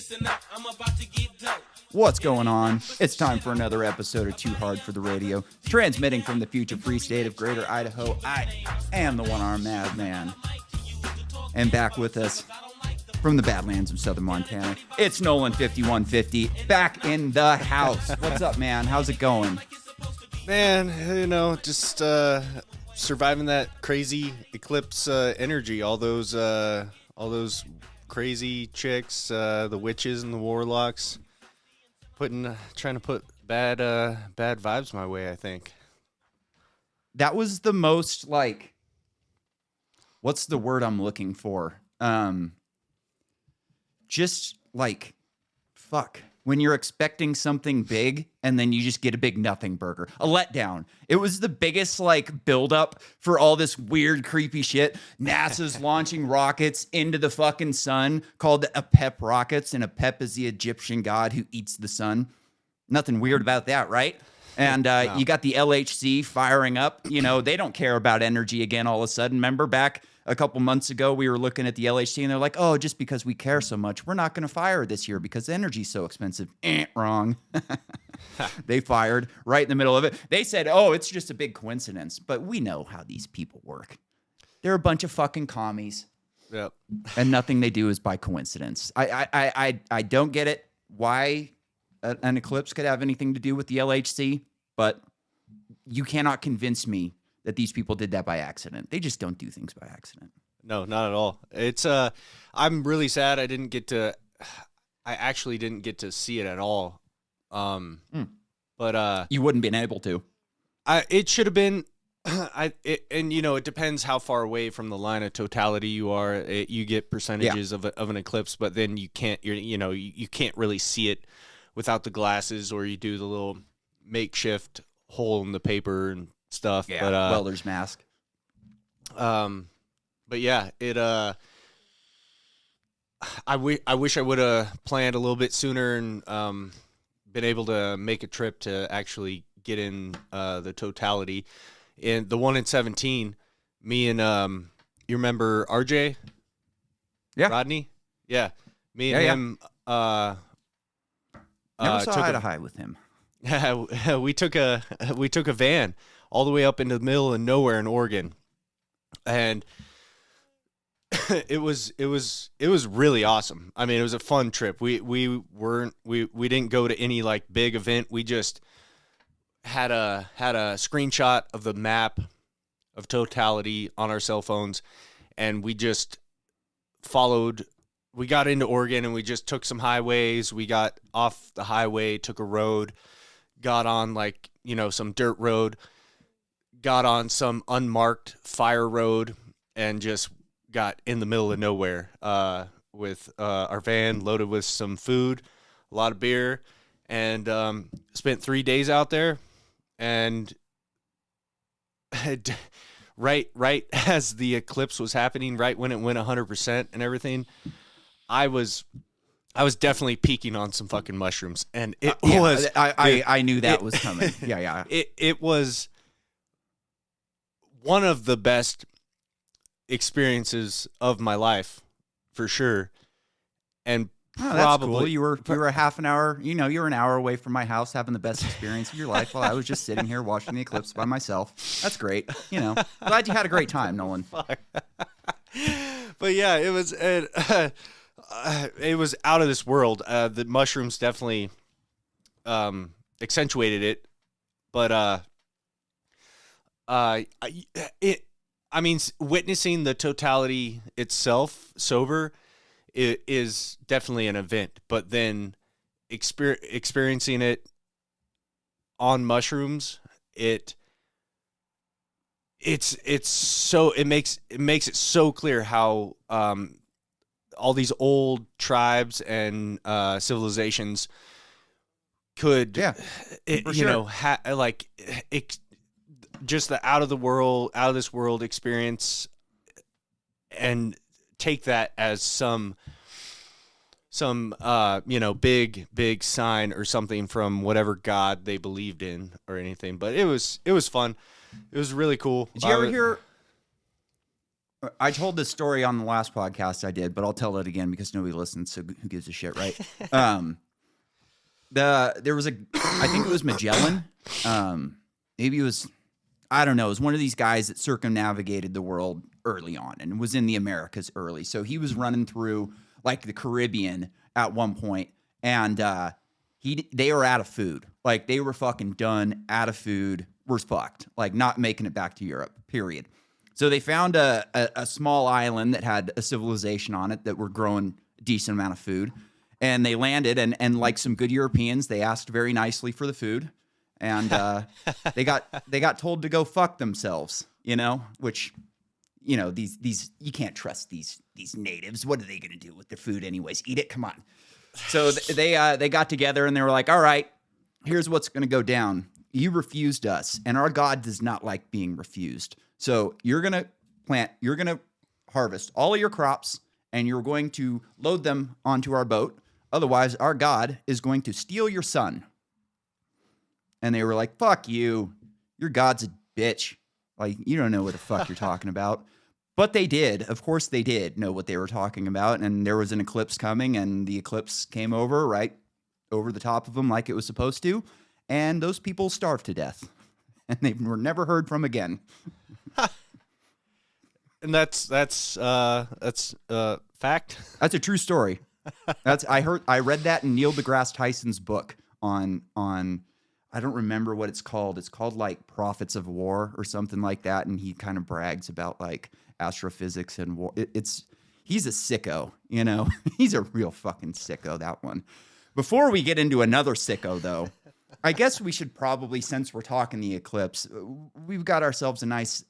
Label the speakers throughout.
Speaker 1: Listen up, I'm about to get dope.
Speaker 2: What's going on? It's time for another episode of Too Hard for the Radio, transmitting from the future free state of Greater Idaho. I am the one-armed madman. And back with us from the Badlands of Southern Montana, it's Nolan 5150, back in the house. What's up, man? How's it going?
Speaker 3: Man, just surviving that crazy eclipse energy. All those crazy chicks, the witches and the warlocks, trying to put bad vibes my way, I think.
Speaker 2: That was the most, like, what's the word I'm looking for? Just like, fuck. When you're expecting something big and then you just get a big nothing burger. A letdown. It was the biggest, like, buildup for all this weird, creepy shit. NASA's launching rockets into the fucking sun called Apep rockets, and Apep is the Egyptian god who eats the sun. Nothing weird about that, right? And
Speaker 3: No.
Speaker 2: You got the LHC firing up. You know, they don't care about energy again all of a sudden. Remember back a couple months ago, we were looking at the LHC and they're like, oh, just because we care so much, we're not going to fire this year because the energy's so expensive. Wrong. They fired right in the middle of it. They said, oh, it's just a big coincidence. But we know how these people work. They're a bunch of fucking commies.
Speaker 3: Yep.
Speaker 2: And nothing they do is by coincidence. I don't get it why an eclipse could have anything to do with the LHC, but you cannot convince me that these people did that by accident. They just don't do things by accident.
Speaker 3: No, not at all. It's I'm really sad I actually didn't get to see it at all. But
Speaker 2: You wouldn't been able to.
Speaker 3: it should have been. It depends how far away from the line of totality you are. You get percentages of an eclipse, but then you can't. You can't really see it without the glasses, or you do the little makeshift hole in the paper and stuff.
Speaker 2: Yeah,
Speaker 3: but,
Speaker 2: welder's mask.
Speaker 3: But yeah, it. I wish I would have planned a little bit sooner and been able to make a trip to actually get in the totality. In the one in 17, me and you remember RJ?
Speaker 2: Yeah.
Speaker 3: Rodney? Yeah. Me and him
Speaker 2: Never saw eye
Speaker 3: took
Speaker 2: to eye with him.
Speaker 3: we took a van all the way up into the middle of nowhere in Oregon. And it was really awesome. I mean, it was a fun trip. We didn't go to any like big event. We just had a screenshot of the map of totality on our cell phones, and we just followed. We got into Oregon and we just took some highways. We got off the highway, took a road, got on some dirt road, got on some unmarked fire road, and just got in the middle of nowhere with our van loaded with some food, a lot of beer, and spent 3 days out there. And right as the eclipse was happening, right when it went 100% and everything, I was definitely peaking on some fucking mushrooms, and it was.
Speaker 2: I knew that was coming. Yeah.
Speaker 3: It was one of the best experiences of my life, for sure, and
Speaker 2: Oh,
Speaker 3: probably
Speaker 2: that's cool. You were a half an hour. You were an hour away from my house, having the best experience of your life, while I was just sitting here watching the eclipse by myself. That's great. Glad you had a great time, Nolan.
Speaker 3: But yeah, it was out of this world. The mushrooms definitely accentuated it, but witnessing the totality itself sober, it is definitely an event. But then experiencing it on mushrooms, it makes it so clear how all these old tribes and civilizations could, just the out of this world experience, and take that as some big sign or something from whatever god they believed in or anything. But it was fun. It was really cool.
Speaker 2: Did you ever hear? I told this story on the last podcast I did, but I'll tell it again because nobody listens. So who gives a shit, right? There was I think it was Magellan. Maybe it was, I don't know. It was one of these guys that circumnavigated the world early on and was in the Americas early. So he was running through like the Caribbean at one point, and they were out of food. Like they were fucking done, out of food. We're fucked. Like not making it back to Europe. Period. So they found a small island that had a civilization on it that were growing a decent amount of food. And they landed, and like some good Europeans, they asked very nicely for the food. And they got told to go fuck themselves, which, these you can't trust these natives. What are they going to do with their food anyways? Eat it? Come on. So they got together and they were like, all right, here's what's going to go down. You refused us, and our God does not like being refused. So you're going to harvest all of your crops, and you're going to load them onto our boat. Otherwise, our God is going to steal your son. And they were like, fuck you. Your God's a bitch. Like, you don't know what the fuck you're talking about. But they did. Of course, they did know what they were talking about. And there was an eclipse coming, and the eclipse came over right over the top of them like it was supposed to. And those people starved to death. And they were never heard from again.
Speaker 3: And that's fact.
Speaker 2: That's a true story. I read that in Neil deGrasse Tyson's book on I don't remember what it's called. It's called like Prophets of War or something like that, and he kind of brags about like astrophysics and war. He's a sicko, He's a real fucking sicko, that one. Before we get into another sicko though, I guess we should probably, since we're talking the eclipse, we've got ourselves a nice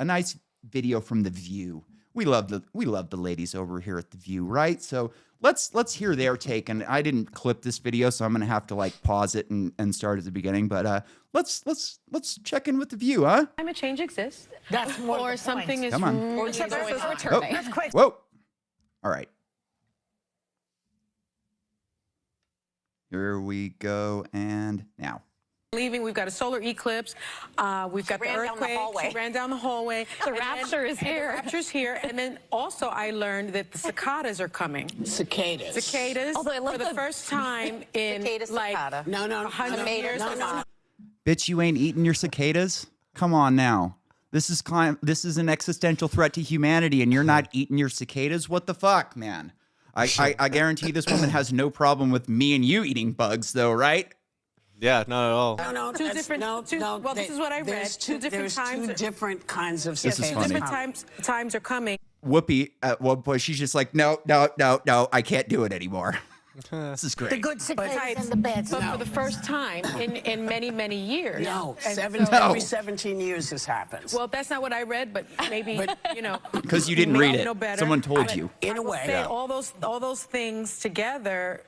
Speaker 2: video from The View. We love the ladies over here at The View, right? So let's hear their take. And I didn't clip this video, so I'm gonna have to like pause it and start at the beginning. But let's check in with The View, huh?
Speaker 4: Climate change exists.
Speaker 5: That's more
Speaker 4: or
Speaker 5: the
Speaker 4: something
Speaker 5: point.
Speaker 4: is
Speaker 2: Come on.
Speaker 4: really
Speaker 5: So this
Speaker 4: going
Speaker 5: is
Speaker 4: on.
Speaker 5: returning.
Speaker 2: Oh. Whoa! All right. Here we go, and now.
Speaker 4: Leaving, we've got a solar eclipse. We've got the
Speaker 5: ran down the
Speaker 4: earthquake.
Speaker 5: hallway.
Speaker 4: She ran down the hallway.
Speaker 6: The rapture is here.
Speaker 4: The rapture's here. And then also I learned that the cicadas are coming.
Speaker 5: Cicadas.
Speaker 4: Cicadas.
Speaker 6: Although I love
Speaker 4: for the first time in
Speaker 5: Cicada,
Speaker 4: like
Speaker 5: cicada. No,
Speaker 4: 100 years.
Speaker 5: no.
Speaker 2: Bitch, you ain't eating your cicadas? Come on now. This is an existential threat to humanity, and you're not eating your cicadas? What the fuck, man? I guarantee this woman has no problem with me and you eating bugs, though, right?
Speaker 3: Yeah, not at all.
Speaker 5: No,
Speaker 4: Two
Speaker 5: that's-
Speaker 4: different-
Speaker 5: no,
Speaker 4: two-
Speaker 5: no,
Speaker 4: well, this is what I read.
Speaker 5: there's
Speaker 4: Two different
Speaker 5: there's
Speaker 4: times.
Speaker 5: two different kinds of
Speaker 2: This is
Speaker 5: cicadas.
Speaker 2: funny.
Speaker 4: Different times are coming.
Speaker 2: Whoopi, at one point, she's just like, no, I can't do it anymore. This is great.
Speaker 6: The good cicadas and the bad
Speaker 4: But
Speaker 6: cicadas.
Speaker 4: for the first time in many, many years.
Speaker 5: No,
Speaker 4: And
Speaker 5: every 17 years this happens.
Speaker 4: Well, that's not what I read, but maybe,
Speaker 2: Because you didn't
Speaker 4: maybe
Speaker 2: read
Speaker 4: I'll
Speaker 2: it.
Speaker 4: know better.
Speaker 2: Someone told
Speaker 4: But
Speaker 2: you.
Speaker 5: In a
Speaker 4: I will
Speaker 5: way.
Speaker 4: say
Speaker 5: Yeah.
Speaker 4: all those things together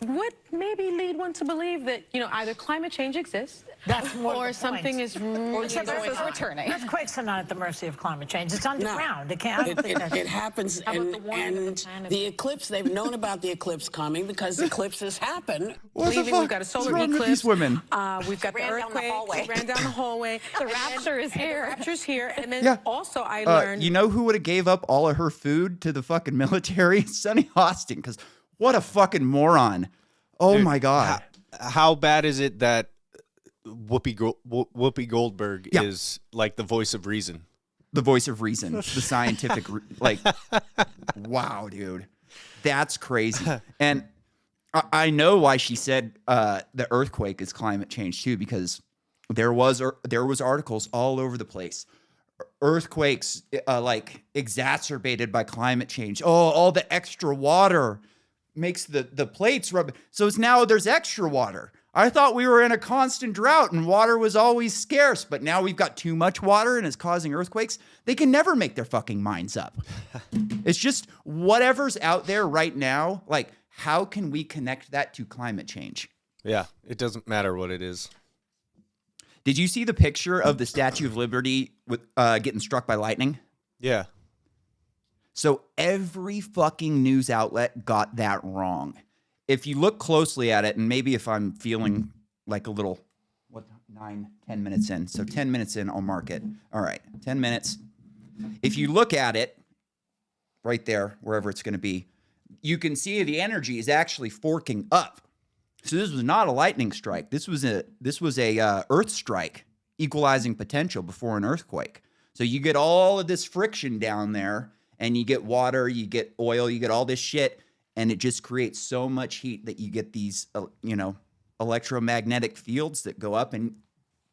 Speaker 4: would maybe lead one to believe that, either climate change exists
Speaker 6: That's more
Speaker 4: or
Speaker 6: the
Speaker 4: something
Speaker 6: point.
Speaker 4: is really
Speaker 6: So
Speaker 4: going
Speaker 6: this is
Speaker 4: on.
Speaker 6: returning.
Speaker 7: Earthquakes are not at the mercy of climate change. It's
Speaker 5: No.
Speaker 7: underground. It can't. I don't think
Speaker 5: It happens,
Speaker 4: How about
Speaker 5: and,
Speaker 4: the warming of the
Speaker 5: and
Speaker 4: planet?
Speaker 5: the eclipse, they've known about the eclipse coming because eclipses happen.
Speaker 2: What the
Speaker 4: Leaving,
Speaker 2: fuck?
Speaker 4: we've got a solar
Speaker 2: What's wrong with
Speaker 4: eclipse.
Speaker 2: these women?
Speaker 4: We've got the
Speaker 5: ran down the
Speaker 4: earthquake.
Speaker 5: hallway.
Speaker 4: Ran down the hallway.
Speaker 6: The rapture is here.
Speaker 4: The rapture's here. And then
Speaker 2: Yeah.
Speaker 4: also I learned.
Speaker 2: You know who would have gave up all of her food to the fucking military? Sonny Austin, because what a fucking moron. Oh
Speaker 3: Dude,
Speaker 2: my God.
Speaker 3: How bad is it that Whoopi Goldberg
Speaker 2: Yeah.
Speaker 3: is like the voice of reason?
Speaker 2: The voice of reason, the scientific, wow, dude. That's crazy. And I know why she said the earthquake is climate change too, because there was articles all over the place. Earthquakes exacerbated by climate change. Oh, all the extra water makes the plates rub. So now there's extra water. I thought we were in a constant drought and water was always scarce, but now we've got too much water and it's causing earthquakes. They can never make their fucking minds up. It's just whatever's out there right now. Like, how can we connect that to climate change?
Speaker 3: Yeah, it doesn't matter what it is.
Speaker 2: Did you see the picture of the Statue of Liberty with getting struck by lightning?
Speaker 3: Yeah.
Speaker 2: So every fucking news outlet got that wrong. If you look closely at it, and maybe if I'm feeling like a little, 10 minutes in. So 10 minutes in, I'll mark it. All right, 10 minutes. If you look at it right there, wherever it's going to be, you can see the energy is actually forking up. So this was not a lightning strike. This was a earth strike, equalizing potential before an earthquake. So you get all of this friction down there, and you get water, you get oil, you get all this shit, and it just creates so much heat that you get these, electromagnetic fields that go up and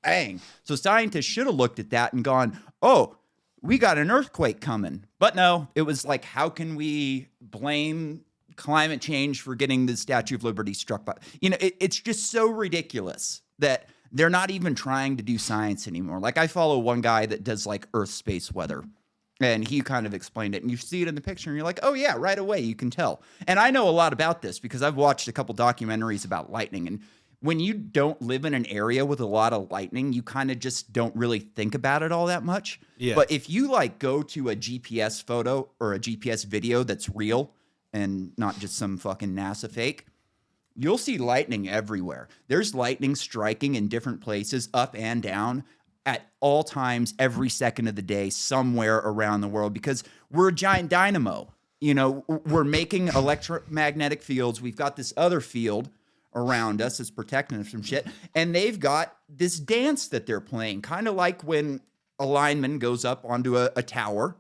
Speaker 2: bang. So scientists should have looked at that and gone, oh, we got an earthquake coming. But no, it was like, how can we blame climate change for getting the Statue of Liberty struck by? It's just so ridiculous that they're not even trying to do science anymore. Like, I follow one guy that does like Earth space weather, and he kind of explained it, and you see it in the picture and you're like, oh yeah, right away you can tell. And I know a lot about this because I've watched a couple documentaries about lightning, and when you don't live in an area with a lot of lightning, you kind of just don't really think about it all that much. Yeah. But if you like go to a GPS photo or a GPS video that's real and not just some fucking NASA fake, you'll see lightning everywhere. There's lightning striking in different places, up and down, at all times, every second of the day, somewhere around the world, because we're a giant dynamo. We're making electromagnetic fields. We've got this other field around us that's protecting us from shit. And they've got this dance that they're playing, kind of like when a lineman goes up onto a tower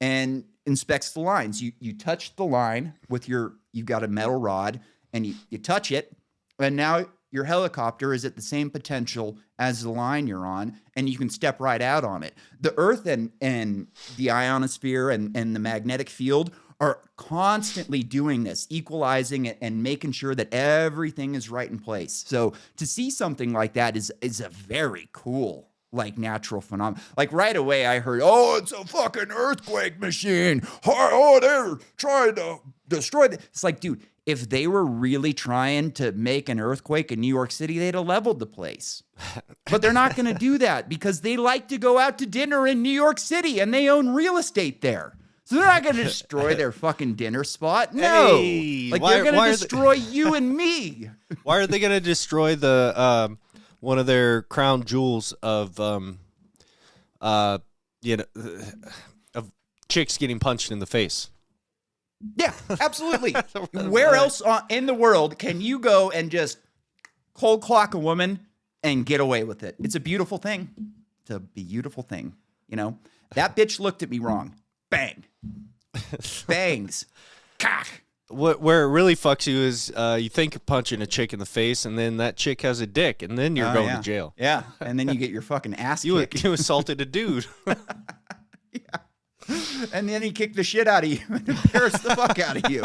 Speaker 2: and inspects the lines. You touch the line with you've got a metal rod, and you touch it, and now your helicopter is at the same potential as the line you're on, and you can step right out on it. The Earth and the ionosphere and the magnetic field are constantly doing this, equalizing it and making sure that everything is right in place. So to see something like that is a very cool, like, natural phenomenon. Like, right away I heard, oh, it's a fucking earthquake machine. Oh, they're trying to destroy it. It's like, dude, if they were really trying to make an earthquake in New York City, they'd have leveled the place. But they're not going to do that because they like to go out to dinner in New York City and they own real estate there. So they're not going to destroy their fucking dinner spot. No.
Speaker 3: Hey,
Speaker 2: they're going to destroy you and me.
Speaker 3: Why are they going to destroy the one of their crown jewels of of chicks getting punched in the face?
Speaker 2: Yeah, absolutely. Where else in the world can you go and just cold clock a woman and get away with it? It's a beautiful thing. It's a beautiful thing. That bitch looked at me wrong. Bang. Bangs. Cock.
Speaker 3: Where it really fucks you is you think you're punching a chick in the face, and then that chick has a dick, and then you're going to jail.
Speaker 2: Yeah, and then you get your fucking ass kicked.
Speaker 3: You assaulted a dude.
Speaker 2: Yeah. And then he kicked the shit out of you and embarrassed the fuck out of you.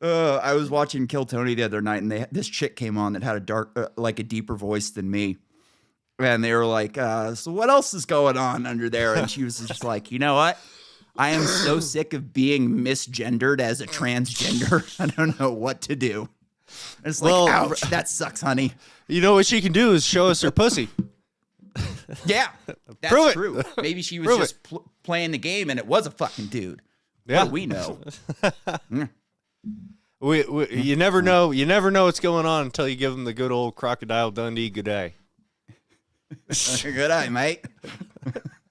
Speaker 2: I was watching Kill Tony the other night, and this chick came on that had a deeper voice than me. And they were like, so what else is going on under there? And she was just like, you know what? I am so sick of being misgendered as a transgender. I don't know what to do. It's like, ouch, that sucks, honey.
Speaker 3: You know what she can do is show us her pussy.
Speaker 2: Yeah, that's true. Maybe she was just playing the game and it was a fucking dude. Yeah, we know.
Speaker 3: You never know. You never know what's going on until you give them the good old Crocodile Dundee good day.
Speaker 2: Good eye, mate.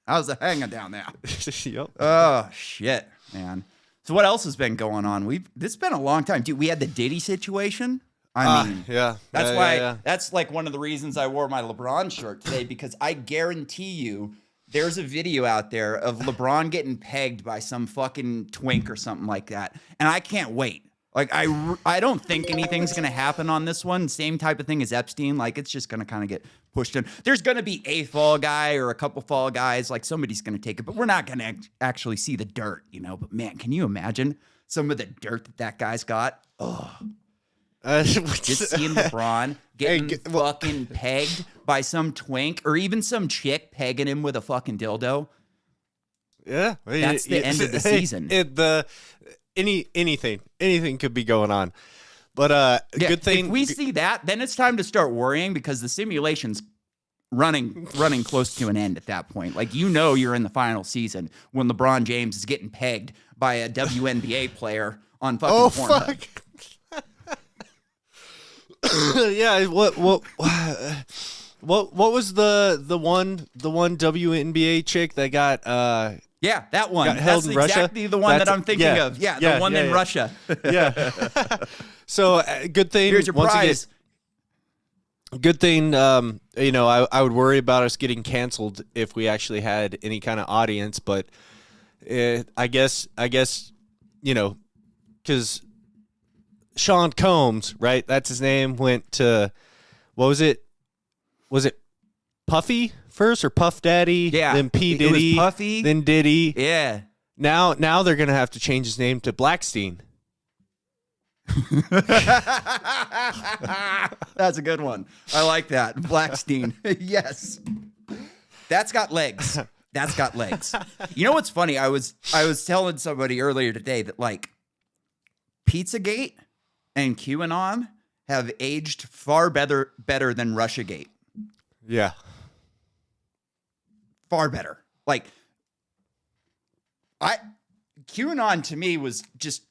Speaker 2: How's the hanging down there?
Speaker 3: Yep.
Speaker 2: Oh shit, man. So what else has been going on? This has been a long time, dude. We had the Diddy situation. I mean,
Speaker 3: yeah.
Speaker 2: That's why. That's like one of the reasons I wore my LeBron shirt today, because I guarantee you, there's a video out there of LeBron getting pegged by some fucking twink or something like that, and I can't wait. Like, I don't think anything's going to happen on this one. Same type of thing as Epstein. Like, it's just going to kind of get pushed in. There's going to be a fall guy or a couple fall guys. Like, somebody's going to take it. But we're not going to actually see the dirt, But, man, can you imagine some of the dirt that guy's got? Oh. Just seeing LeBron getting fucking pegged by some twink or even some chick pegging him with a fucking dildo.
Speaker 3: Yeah.
Speaker 2: That's the end of the season.
Speaker 3: Anything could be going on, but good thing
Speaker 2: if we see that, then it's time to start worrying, because the simulation's running close to an end at that point. Like, you're in the final season when LeBron James is getting pegged by a WNBA player on fucking Pornhub.
Speaker 3: Fuck. Yeah, what What was the one WNBA chick that got
Speaker 2: Yeah, that one.
Speaker 3: got held
Speaker 2: That's
Speaker 3: in Russia?
Speaker 2: exactly the one that I'm thinking
Speaker 3: yeah,
Speaker 2: of. Yeah,
Speaker 3: yeah,
Speaker 2: the one
Speaker 3: yeah,
Speaker 2: in
Speaker 3: yeah.
Speaker 2: Russia.
Speaker 3: Yeah. So good thing.
Speaker 2: Here's your
Speaker 3: once
Speaker 2: prize.
Speaker 3: Good thing. I would worry about us getting canceled if we actually had any kind of audience, but I guess because Sean Combs, right? That's his name. Went to what was it? Was it Puffy first or Puff Daddy?
Speaker 2: Yeah,
Speaker 3: Then P
Speaker 2: it was
Speaker 3: Diddy.
Speaker 2: Puffy.
Speaker 3: Then Diddy.
Speaker 2: Yeah.
Speaker 3: Now they're gonna have to change his name to Blackstein.
Speaker 2: That's a good one. I like that. Blackstein. Yes. That's got legs. That's got legs. You know what's funny? I was telling somebody earlier today that like Pizzagate and QAnon have aged far better than Russiagate.
Speaker 3: Yeah.
Speaker 2: Far better. Like QAnon to me was just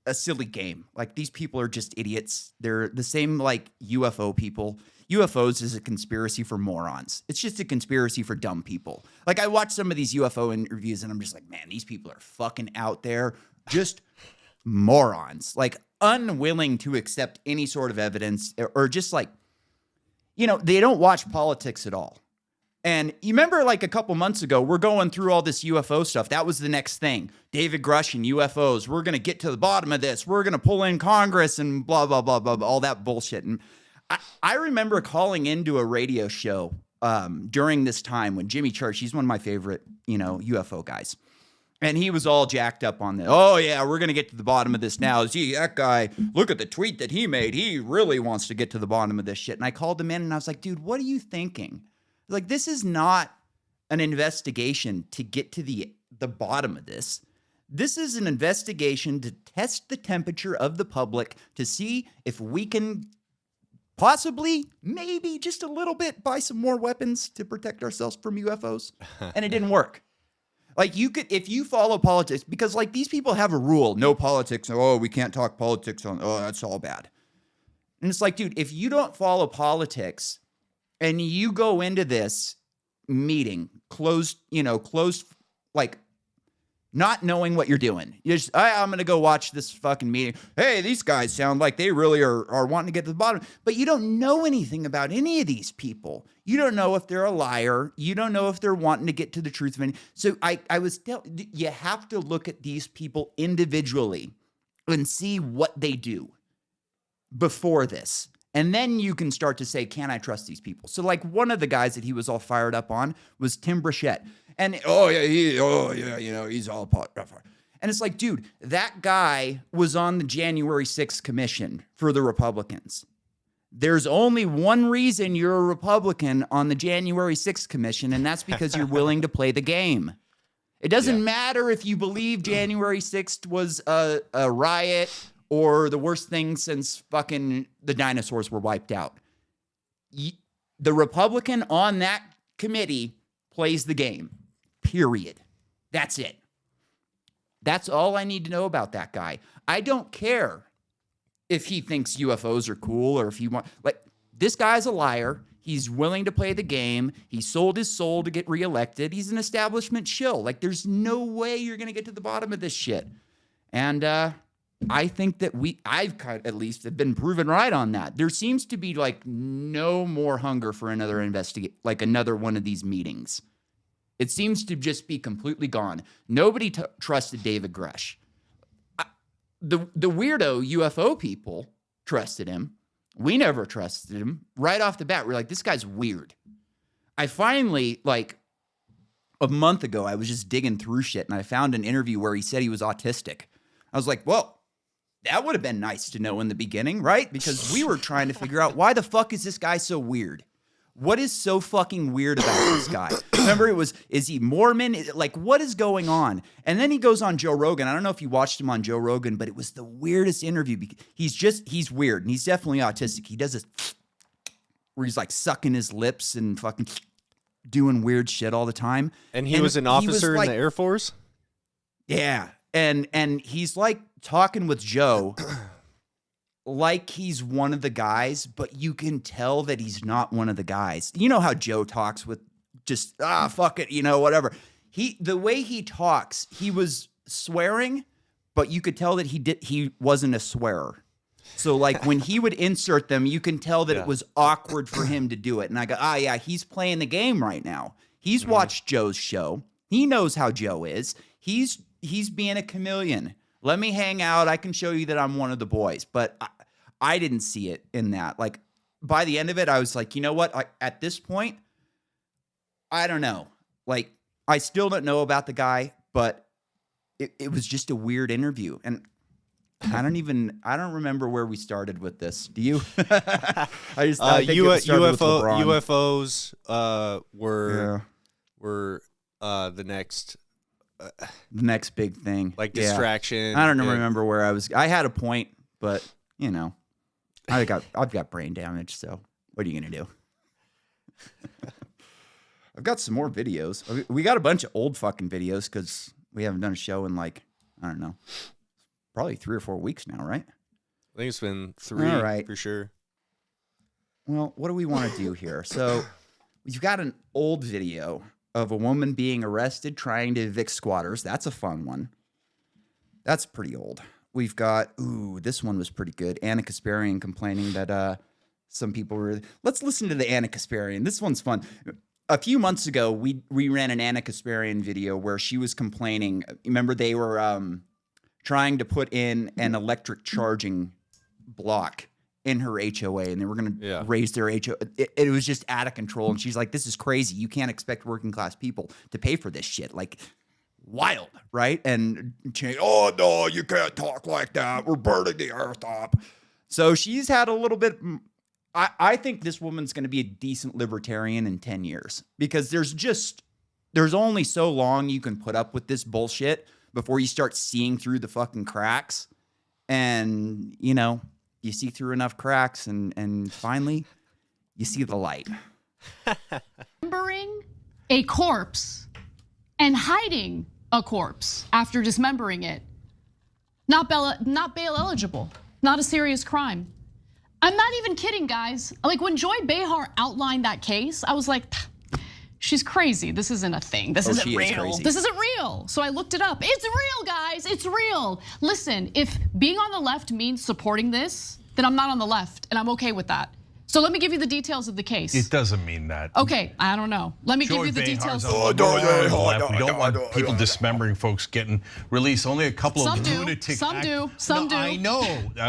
Speaker 2: a silly game. Like these people are just idiots. They're the same like UFO people. UFOs is a conspiracy for morons. It's just a conspiracy for dumb people. Like I watch some of these UFO interviews and I'm just like, man, these people are fucking out there. Just morons. Like unwilling to accept any sort of evidence or just like, they don't watch politics at all. And you remember like a couple months ago, we're going through all this UFO stuff. That was the next thing. David Grush and UFOs. We're going to get to the bottom of this. We're going to pull in Congress and blah, blah, blah, blah, blah, all that bullshit. And I remember calling into a radio show during this time when Jimmy Church, he's one of my favorite, UFO guys. And he was all jacked up on this. Oh, yeah, we're going to get to the bottom of this now. See, that guy, look at the tweet that he made. He really wants to get to the bottom of this shit. And I called him in and I was like, dude, what are you thinking? Like, this is not an investigation to get to the bottom of this. This is an investigation to test the temperature of the public to see if we can possibly, maybe just a little bit, buy some more weapons to protect ourselves from UFOs. And it didn't work. Like you could, if you follow politics, because like these people have a rule, no politics. Oh, we can't talk politics that's all bad. And it's like, dude, if you don't follow politics, and you go into this meeting closed, like not knowing what you're doing. You're just, I'm going to go watch this fucking meeting. Hey, these guys sound like they really are wanting to get to the bottom. But you don't know anything about any of these people. You don't know if they're a liar. You don't know if they're wanting to get to the truth of anything. So you have to look at these people individually and see what they do before this. And then you can start to say, can I trust these people? So like one of the guys that he was all fired up on was Tim Burchett. And he's all part. And it's like, dude, that guy was on the January 6th commission for the Republicans. There's only one reason you're a Republican on the January 6th commission, and that's because you're willing to play the game. It doesn't matter if you believe January 6th was a riot or the worst thing since fucking the dinosaurs were wiped out. The Republican on that committee plays the game, period. That's it. That's all I need to know about that guy. I don't care if he thinks UFOs are cool or if he this guy's a liar. He's willing to play the game. He sold his soul to get reelected. He's an establishment shill. Like, there's no way you're going to get to the bottom of this shit. And, I think that I've at least have been proven right on that. There seems to be like no more hunger for another another one of these meetings. It seems to just be completely gone. Nobody trusted David Grush. The weirdo UFO people trusted him. We never trusted him. Right off the bat, we're like, this guy's weird. I finally, like a month ago, I was just digging through shit and I found an interview where he said he was autistic. I was like, well, that would have been nice to know in the beginning, right? Because we were trying to figure out why the fuck is this guy so weird? What is so fucking weird about this guy? Remember, is he Mormon? Like, what is going on? And then he goes on Joe Rogan. I don't know if you watched him on Joe Rogan, but it was the weirdest interview. He's weird, and he's definitely autistic. He does this where he's like sucking his lips and fucking doing weird shit all the time.
Speaker 3: And he was an officer in the Air Force?
Speaker 2: Yeah. And he's like talking with Joe, like he's one of the guys, but you can tell that he's not one of the guys. You know how Joe talks with just, fuck it, whatever. The way he talks, he was swearing, but you could tell that he wasn't a swearer. So like when he would insert them, you can tell that it was awkward for him to do it. And I go, yeah, he's playing the game right now. He's watched Joe's show. He knows how Joe is. He's being a chameleon. Let me hang out. I can show you that I'm one of the boys. But I didn't see it in that. Like by the end of it, I was like, you know what? At this point, I don't know. Like I still don't know about the guy, but it was just a weird interview. And I don't remember where we started with this. Do you? I think it started with LeBron.
Speaker 3: UFOs were the
Speaker 2: next big thing,
Speaker 3: like distraction.
Speaker 2: I don't remember where I was. I had a point, but I've got brain damage. So what are you gonna do? I've got some more videos. We got a bunch of old fucking videos because we haven't done a show in like, I don't know, probably 3 or 4 weeks now, right?
Speaker 3: I think it's been 3 for sure.
Speaker 2: Well, what do we want to do here? So we've got an old video of a woman being arrested trying to evict squatters. That's a fun one. That's pretty old. We've got, this one was pretty good. Anna Kasparian complaining that some people were... Let's listen to the Anna Kasparian. This one's fun. A few months ago, we ran an Anna Kasparian video where she was complaining. Remember, they were trying to put in an electric charging block in her HOA, and they were going to raise their HOA. It was just out of control, and she's like, this is crazy. You can't expect working class people to pay for this shit. Like, wild, right? And oh, no, you can't talk like that. We're burning the earth up. So she's had a little bit... I think this woman's going to be a decent libertarian in 10 years because there's only so long you can put up with this bullshit before you start seeing through the fucking cracks. And, you see through enough cracks and finally you see the light.
Speaker 8: Dismembering a corpse and hiding a corpse after dismembering it. Not bail eligible. Not a serious crime. I'm not even kidding, guys. Like when Joy Behar outlined that case, I was like, she's crazy. This isn't a thing. This isn't real. This isn't real. So I looked it up. It's real, guys. It's real. Listen, if being on the left means supporting this, then I'm not on the left, and I'm okay with that. So let me give you the details of the case.
Speaker 9: It doesn't mean that.
Speaker 8: Okay, I don't know. Let me give you the details.
Speaker 9: We don't want people dismembering folks getting released. Only a couple of lunatic.
Speaker 8: Some do.
Speaker 9: I know. What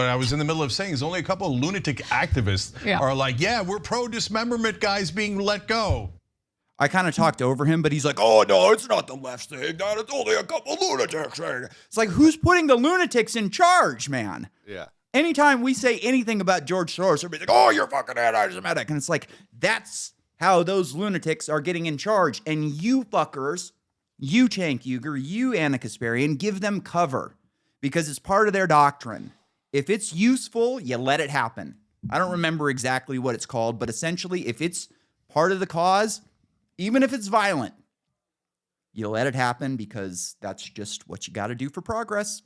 Speaker 9: I was in the middle of saying is only a couple of lunatic activists are like, yeah, we're pro dismemberment guys being let go.
Speaker 2: I kind of talked over him, but he's like, oh, no, it's not the left saying that. It's only a couple of lunatics saying it. It's like, who's putting the lunatics in charge, man?
Speaker 3: Yeah.
Speaker 2: Anytime we say anything about George Soros, everybody's like, oh, you're fucking anti-Semitic. And it's like, that's how those lunatics are getting in charge. And you fuckers, you Cenk Uygur, you Anna Kasparian, give them cover because it's part of their doctrine. If it's useful, you let it happen. I don't remember exactly what it's called, but essentially, if it's part of the cause, even if it's violent, you let it happen because that's just what you got to do for progress.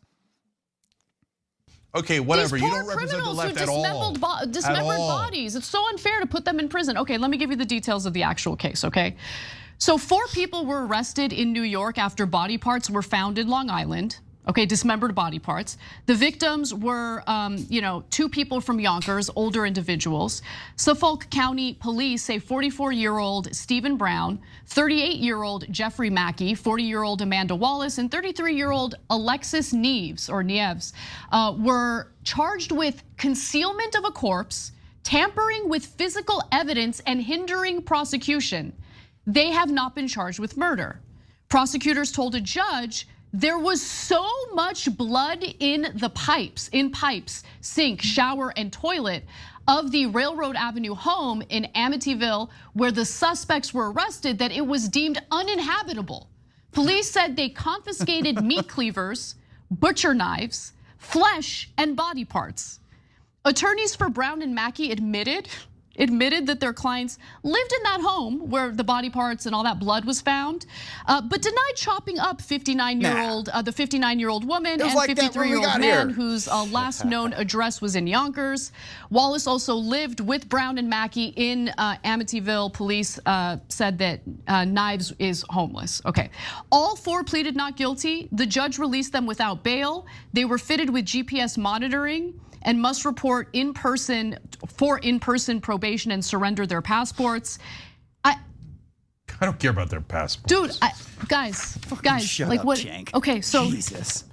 Speaker 9: Okay, whatever.
Speaker 8: These
Speaker 9: You
Speaker 8: poor
Speaker 9: don't represent the left at all.
Speaker 8: Dismembered bodies. It's so unfair to put them in prison. Okay, let me give you the details of the actual case, okay? So 4 people were arrested in New York after body parts were found in Long Island. Okay, dismembered body parts. The victims were, 2 people from Yonkers, older individuals. Suffolk County Police say 44-year-old Stephen Brown, 38-year-old Jeffrey Mackey, 40-year-old Amanda Wallace, and 33-year-old Alexis Neves were charged with concealment of a corpse, tampering with physical evidence, and hindering prosecution. They have not been charged with murder. Prosecutors told a judge there was so much blood in the pipes, sink, shower, and toilet of the Railroad Avenue home in Amityville where the suspects were arrested that it was deemed uninhabitable. Police said they confiscated meat cleavers, butcher knives, flesh, and body parts. Attorneys for Brown and Mackey admitted admitted that their clients lived in that home where the body parts and all that blood was found, but denied chopping up the 59-year-old woman and
Speaker 2: like that when we
Speaker 8: 53-year-old
Speaker 2: got
Speaker 8: man
Speaker 2: here.
Speaker 8: whose last known address was in Yonkers. Wallace also lived with Brown and Mackey in Amityville. Police said that Knives is homeless. Okay, all 4 pleaded not guilty. The judge released them without bail. They were fitted with GPS monitoring and must report in-person probation and surrender their passports.
Speaker 9: I don't care about their passports.
Speaker 8: Dude, guys,
Speaker 2: Shut
Speaker 8: like
Speaker 2: up,
Speaker 8: what?
Speaker 2: Jank.
Speaker 8: Okay, so
Speaker 2: Jesus.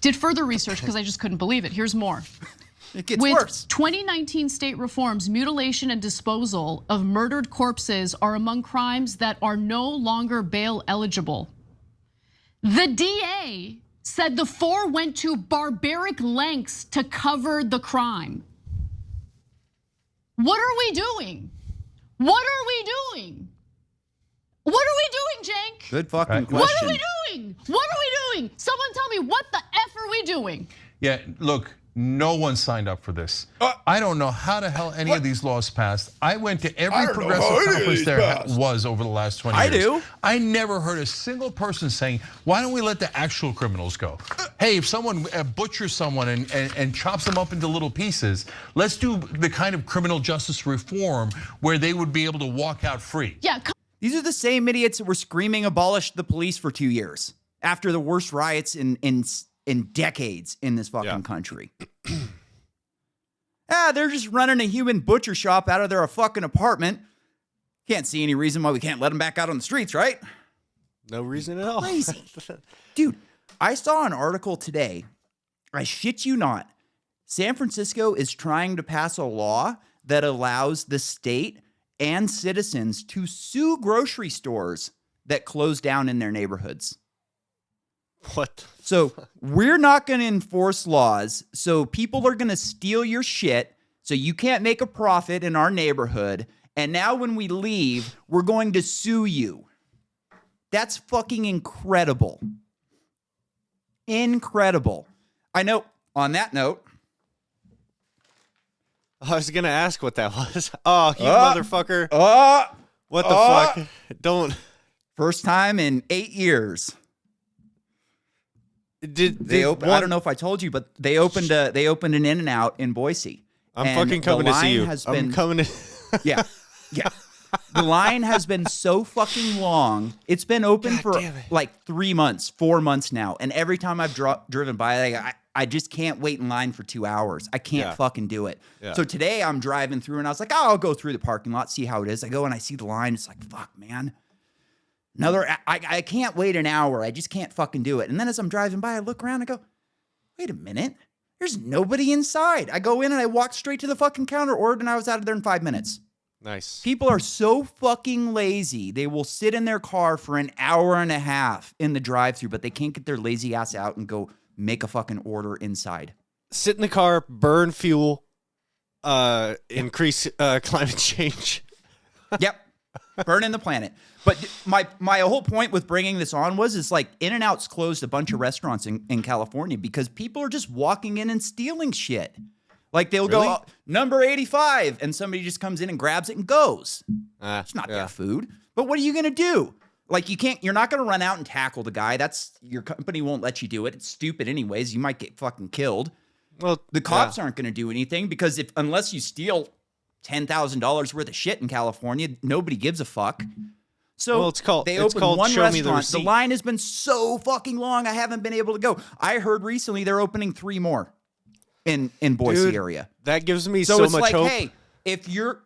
Speaker 8: did further research because I just couldn't believe it. Here's more.
Speaker 2: It gets
Speaker 8: With
Speaker 2: worse.
Speaker 8: 2019 state reforms, mutilation and disposal of murdered corpses are among crimes that are no longer bail eligible. The DA said the 4 went to barbaric lengths to cover the crime. What are we doing? What are we doing? What are we doing, Jank?
Speaker 2: Good fucking question.
Speaker 8: What are we doing? What are we doing? Someone tell me, what the F are we doing?
Speaker 9: Yeah, look, no one signed up for this. I don't know how the hell any of these laws passed. I went to every progressive conference there was over the last 20 years.
Speaker 2: I do.
Speaker 9: I never heard a single person saying, why don't we let the actual criminals go? Hey, if someone butchers someone and chops them up into little pieces, let's do the kind of criminal justice reform where they would be able to walk out free.
Speaker 8: Yeah.
Speaker 2: These are the same idiots that were screaming abolish the police for 2 years after the worst riots in decades in this fucking country. They're just running a human butcher shop out of their fucking apartment. Can't see any reason why we can't let them back out on the streets, right?
Speaker 3: No reason at all.
Speaker 2: Crazy. Dude, I saw an article today. I shit you not. San Francisco is trying to pass a law that allows the state and citizens to sue grocery stores that close down in their neighborhoods.
Speaker 3: What?
Speaker 2: So we're not going to enforce laws. So people are going to steal your shit. So you can't make a profit in our neighborhood. And now when we leave, we're going to sue you. That's fucking incredible. Incredible. I know, on that note.
Speaker 3: I was going to ask what that was. Oh, you motherfucker. What the fuck? Don't.
Speaker 2: First time in 8 years. I don't know if I told you, but they opened an In-N-Out in Boise.
Speaker 3: I'm fucking coming to see you. I'm coming to.
Speaker 2: Yeah. The line has been so fucking long. It's been open for like 3 months, 4 months now. And every time I've driven by, I just can't wait in line for 2 hours. I can't fucking do it. Yeah. So today I'm driving through and I was like, I'll go through the parking lot, see how it is. I go and I see the line. It's like, fuck, man. I can't wait an hour. I just can't fucking do it. And then as I'm driving by, I look around and I go, wait a minute. There's nobody inside. I go in and I walk straight to the fucking counter, ordered, and I was out of there in 5 minutes.
Speaker 3: Nice.
Speaker 2: People are so fucking lazy. They will sit in their car for an hour and a half in the drive-thru, but they can't get their lazy ass out and go make a fucking order inside.
Speaker 3: Sit in the car, burn fuel, increase climate change.
Speaker 2: Yep. Burning the planet. But my whole point with bringing this on is like In-N-Out's closed a bunch of restaurants in California because people are just walking in and stealing shit. Like they'll go number 85 and somebody just comes in and grabs it and goes. It's not their food. But what are you going to do? Like you're not going to run out and tackle the guy. Your company won't let you do it. It's stupid anyways. You might get fucking killed. Well, the cops aren't going to do anything because unless you steal $10,000 worth of shit in California, nobody gives a fuck. So they opened one restaurant. The line has been so fucking long. I haven't been able to go. I heard recently they're opening 3 more in Boise area.
Speaker 3: That gives me
Speaker 2: so
Speaker 3: so
Speaker 2: it's
Speaker 3: much
Speaker 2: like,
Speaker 3: hope.
Speaker 2: Hey, if you're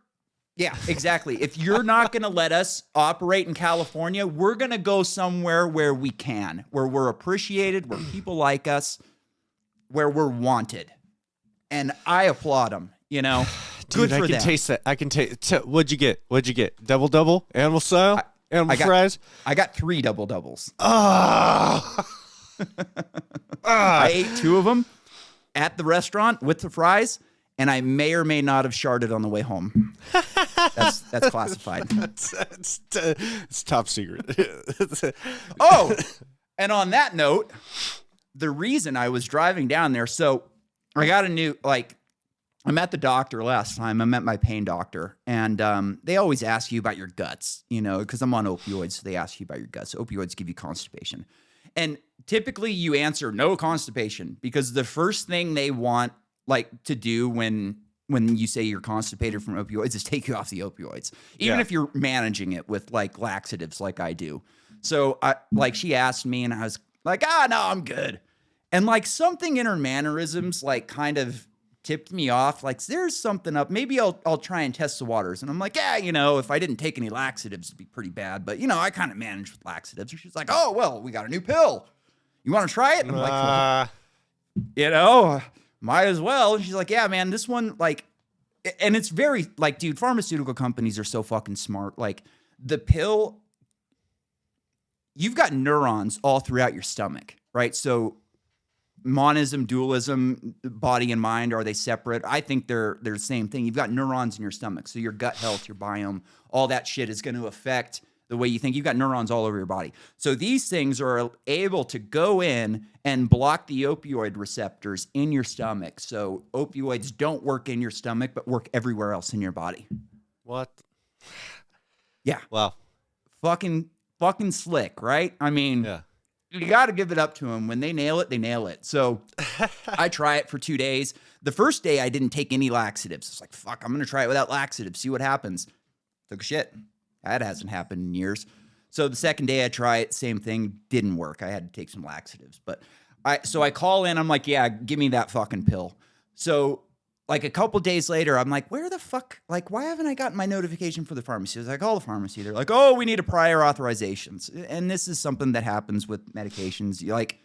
Speaker 2: if you're not going to let us operate in California, we're going to go somewhere where we can, where we're appreciated, where people like us, where we're wanted. And I applaud them, you know.
Speaker 3: Dude,
Speaker 2: Good for
Speaker 3: I can
Speaker 2: them.
Speaker 3: taste that. I can taste. What'd you get? Double? Animal style? Animal fries?
Speaker 2: I got 3 double-doubles.
Speaker 3: I
Speaker 2: I ate 2 of them at the restaurant with the fries, and I may or may not have sharded on the way home. That's classified.
Speaker 3: It's top secret.
Speaker 2: Oh, and on that note, the reason I was driving down there, so I got a new, I'm at the doctor last time. I'm at my pain doctor, and they always ask you about your guts, you know, because I'm on opioids. So they ask you about your guts. Opioids give you constipation. And typically you answer no constipation because the first thing they want like to do when you say you're constipated from opioids is take you off the opioids, even if you're managing it with like laxatives like I do. So she asked me and I was like, no, I'm good. And like something in her mannerisms, like kind of tipped me off. Like there's something up. Maybe I'll try and test the waters. And I'm like, yeah, you know, if I didn't take any laxatives, it'd be pretty bad. But you know, I kind of manage with laxatives. And she's like, oh, well, we got a new pill. You want to try it? And I'm like, well, you know, might as well. And she's like, yeah, man, this one, like, and it's very like, dude, pharmaceutical companies are so fucking smart. Like the pill, you've got neurons all throughout your stomach, right? So monism, dualism, body and mind, are they separate? I think they're the same thing. You've got neurons in your stomach. So your gut health, your biome, all that shit is going to affect the way you think. You've got neurons all over your body. So these things are able to go in and block the opioid receptors in your stomach. So opioids don't work in your stomach, but work everywhere else in your body.
Speaker 3: What?
Speaker 2: Yeah.
Speaker 3: Wow.
Speaker 2: Fucking slick, right? I mean,
Speaker 3: Yeah.
Speaker 2: You got to give it up to them. When they nail it, they nail it. So I try it for 2 days. The first day I didn't take any laxatives. It's like, fuck, I'm going to try it without laxatives, see what happens. Took a shit. That hasn't happened in years. So the second day I try it, same thing, didn't work. I had to take some laxatives. But I call in, I'm like, yeah, give me that fucking pill. So like a couple days later, I'm like, where the fuck, like, why haven't I gotten my notification for the pharmacy? I call the pharmacy. They're like, oh, we need a prior authorizations. And this is something that happens with medications. Like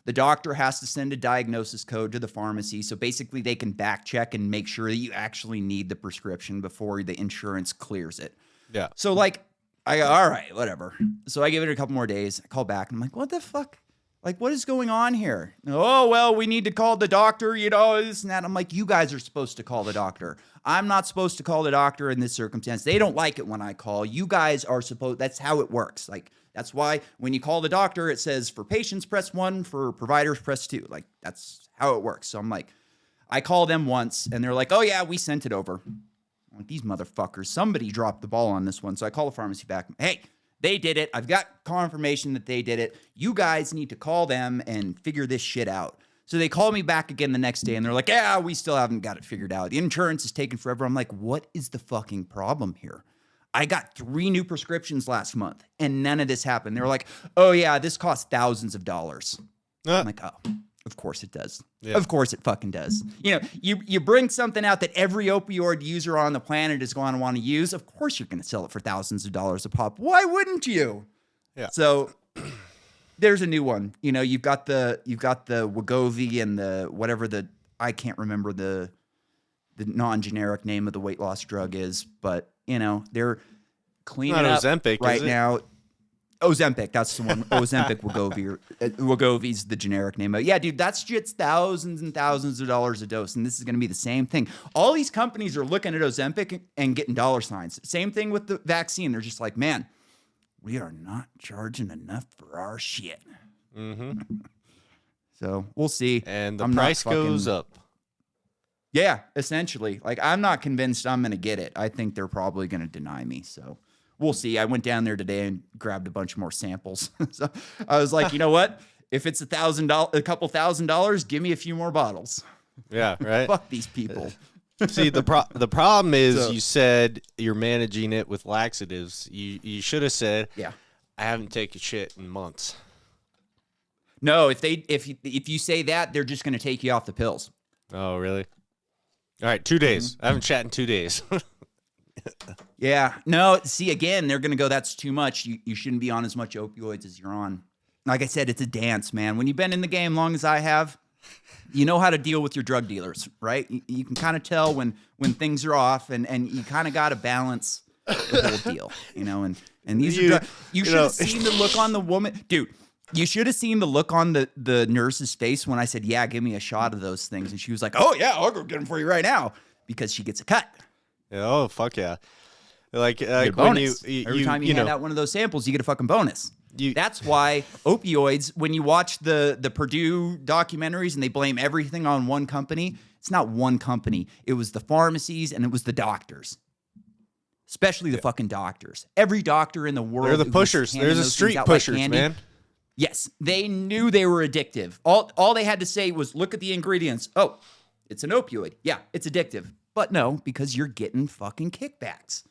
Speaker 2: the doctor has to send a diagnosis code to the pharmacy. So basically they can back check and make sure that you actually need the prescription before the insurance clears it.
Speaker 3: Yeah.
Speaker 2: So like, I go, all right, whatever. So I give it a couple more days. I call back and I'm like, what the fuck? Like, what is going on here? Oh, well, we need to call the doctor, you know, this and that. I'm like, you guys are supposed to call the doctor. I'm not supposed to call the doctor in this circumstance. They don't like it when I call. You guys are supposed, that's how it works. Like, that's why when you call the doctor, it says for patients, press 1, for providers, press 2. Like, that's how it works. So I'm like, I call them once and they're like, oh yeah, we sent it over. I'm like, these motherfuckers, somebody dropped the ball on this one. So I call the pharmacy back. Hey, they did it. I've got confirmation that they did it. You guys need to call them and figure this shit out. So they call me back again the next day and they're like, yeah, we still haven't got it figured out. The insurance is taking forever. I'm like, what is the fucking problem here? I got 3 new prescriptions last month and none of this happened. They were like, oh yeah, this costs thousands of dollars. I'm like, oh, of course it does. Yeah. Of course it fucking does. You know, you bring something out that every opioid user on the planet is going to want to use. Of course you're going to sell it for thousands of dollars a pop. Why wouldn't you? Yeah. So there's a new one. You know, you've got the Wegovy and the whatever I can't remember the non-generic name of the weight loss drug is, but you know, they're cleaning up
Speaker 3: Ozempic,
Speaker 2: right now. Ozempic, that's the one. Ozempic, Wegovy. Wegovy's the generic name. Yeah, dude, that's just thousands and thousands of dollars a dose, and this is going to be the same thing. All these companies are looking at Ozempic and getting dollar signs. Same thing with the vaccine. They're just like, man, we are not charging enough for our shit. Mm-hmm. So we'll see.
Speaker 3: And the price goes up.
Speaker 2: Yeah, essentially. Like, I'm not convinced I'm going to get it. I think they're probably going to deny me, so we'll see. I went down there today and grabbed a bunch more samples. So I was like, you know what? If it's $1,000, a couple $1,000, give me a few more bottles.
Speaker 3: Yeah, right.
Speaker 2: Fuck these people.
Speaker 3: See, the problem is you said you're managing it with laxatives. You should have said, yeah, I haven't taken shit in months.
Speaker 2: No, if you say that, they're just going to take you off the pills.
Speaker 3: Oh, really? All right, 2 days. Mm-hmm. I haven't chat in 2 days.
Speaker 2: Yeah. No, see, again, they're going to go, that's too much. You shouldn't be on as much opioids as you're on. Like I said, it's a dance, man. When you've been in the game long as I have, you know how to deal with your drug dealers, right? You can kind of tell when things are off, and you kind of got to balance the whole deal, you know? And these are you should have seen the look on the woman. Dude, you should have seen the look on the nurse's face when I said, yeah, give me a shot of those things. And she was like, oh, yeah, I'll go get them for you right now, because she gets a cut.
Speaker 3: Oh, fuck yeah. Like
Speaker 2: when every time you hand out one of those samples, you get a fucking bonus. That's why opioids, when you watch the Purdue documentaries and they blame everything on one company, It's not one company. It was the pharmacies and it was the doctors. Especially the fucking doctors. Every doctor in the world.
Speaker 3: They're the
Speaker 2: who was
Speaker 3: pushers.
Speaker 2: handing
Speaker 3: They're the
Speaker 2: those
Speaker 3: street
Speaker 2: things out like
Speaker 3: pushers,
Speaker 2: candy,
Speaker 3: man.
Speaker 2: Yes, they knew they were addictive. All they had to say was, look at the ingredients. Oh, it's an opioid. Yeah, it's addictive. But no, because you're getting fucking kickbacks.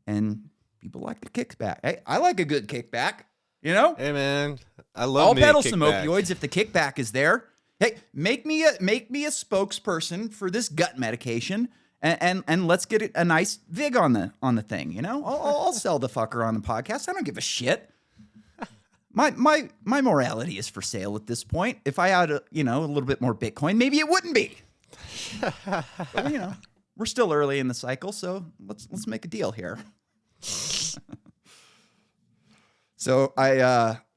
Speaker 2: And people like the kickback. Hey, I like a good kickback, you know?
Speaker 3: Hey, man, I love
Speaker 2: I'll
Speaker 3: me a
Speaker 2: peddle some
Speaker 3: kickback.
Speaker 2: opioids if the kickback is there. Hey, make me a spokesperson for this gut medication, and let's get a nice vig on the thing. You know, I'll sell the fucker on the podcast. I don't give a shit. My morality is for sale at this point. If I had a little bit more Bitcoin, maybe it wouldn't be. But, we're still early in the cycle, so let's make a deal here. So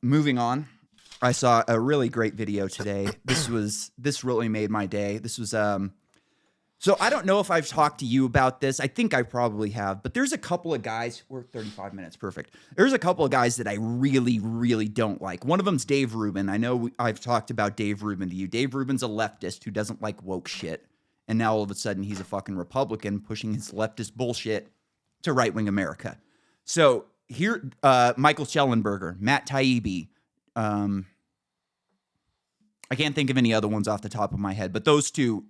Speaker 2: moving on. I saw a really great video today. This really made my day. This was so I don't know if I've talked to you about this. I think I probably have, but there's a couple of guys. We're 35 minutes, perfect. There's a couple of guys that I really, really don't like. One of them's Dave Rubin. I know I've talked about Dave Rubin to you. Dave Rubin's a leftist who doesn't like woke shit, and now all of a sudden he's a fucking Republican pushing his leftist bullshit to right-wing America. So here, Michael Schellenberger, Matt Taibbi. I can't think of any other ones off the top of my head, but those two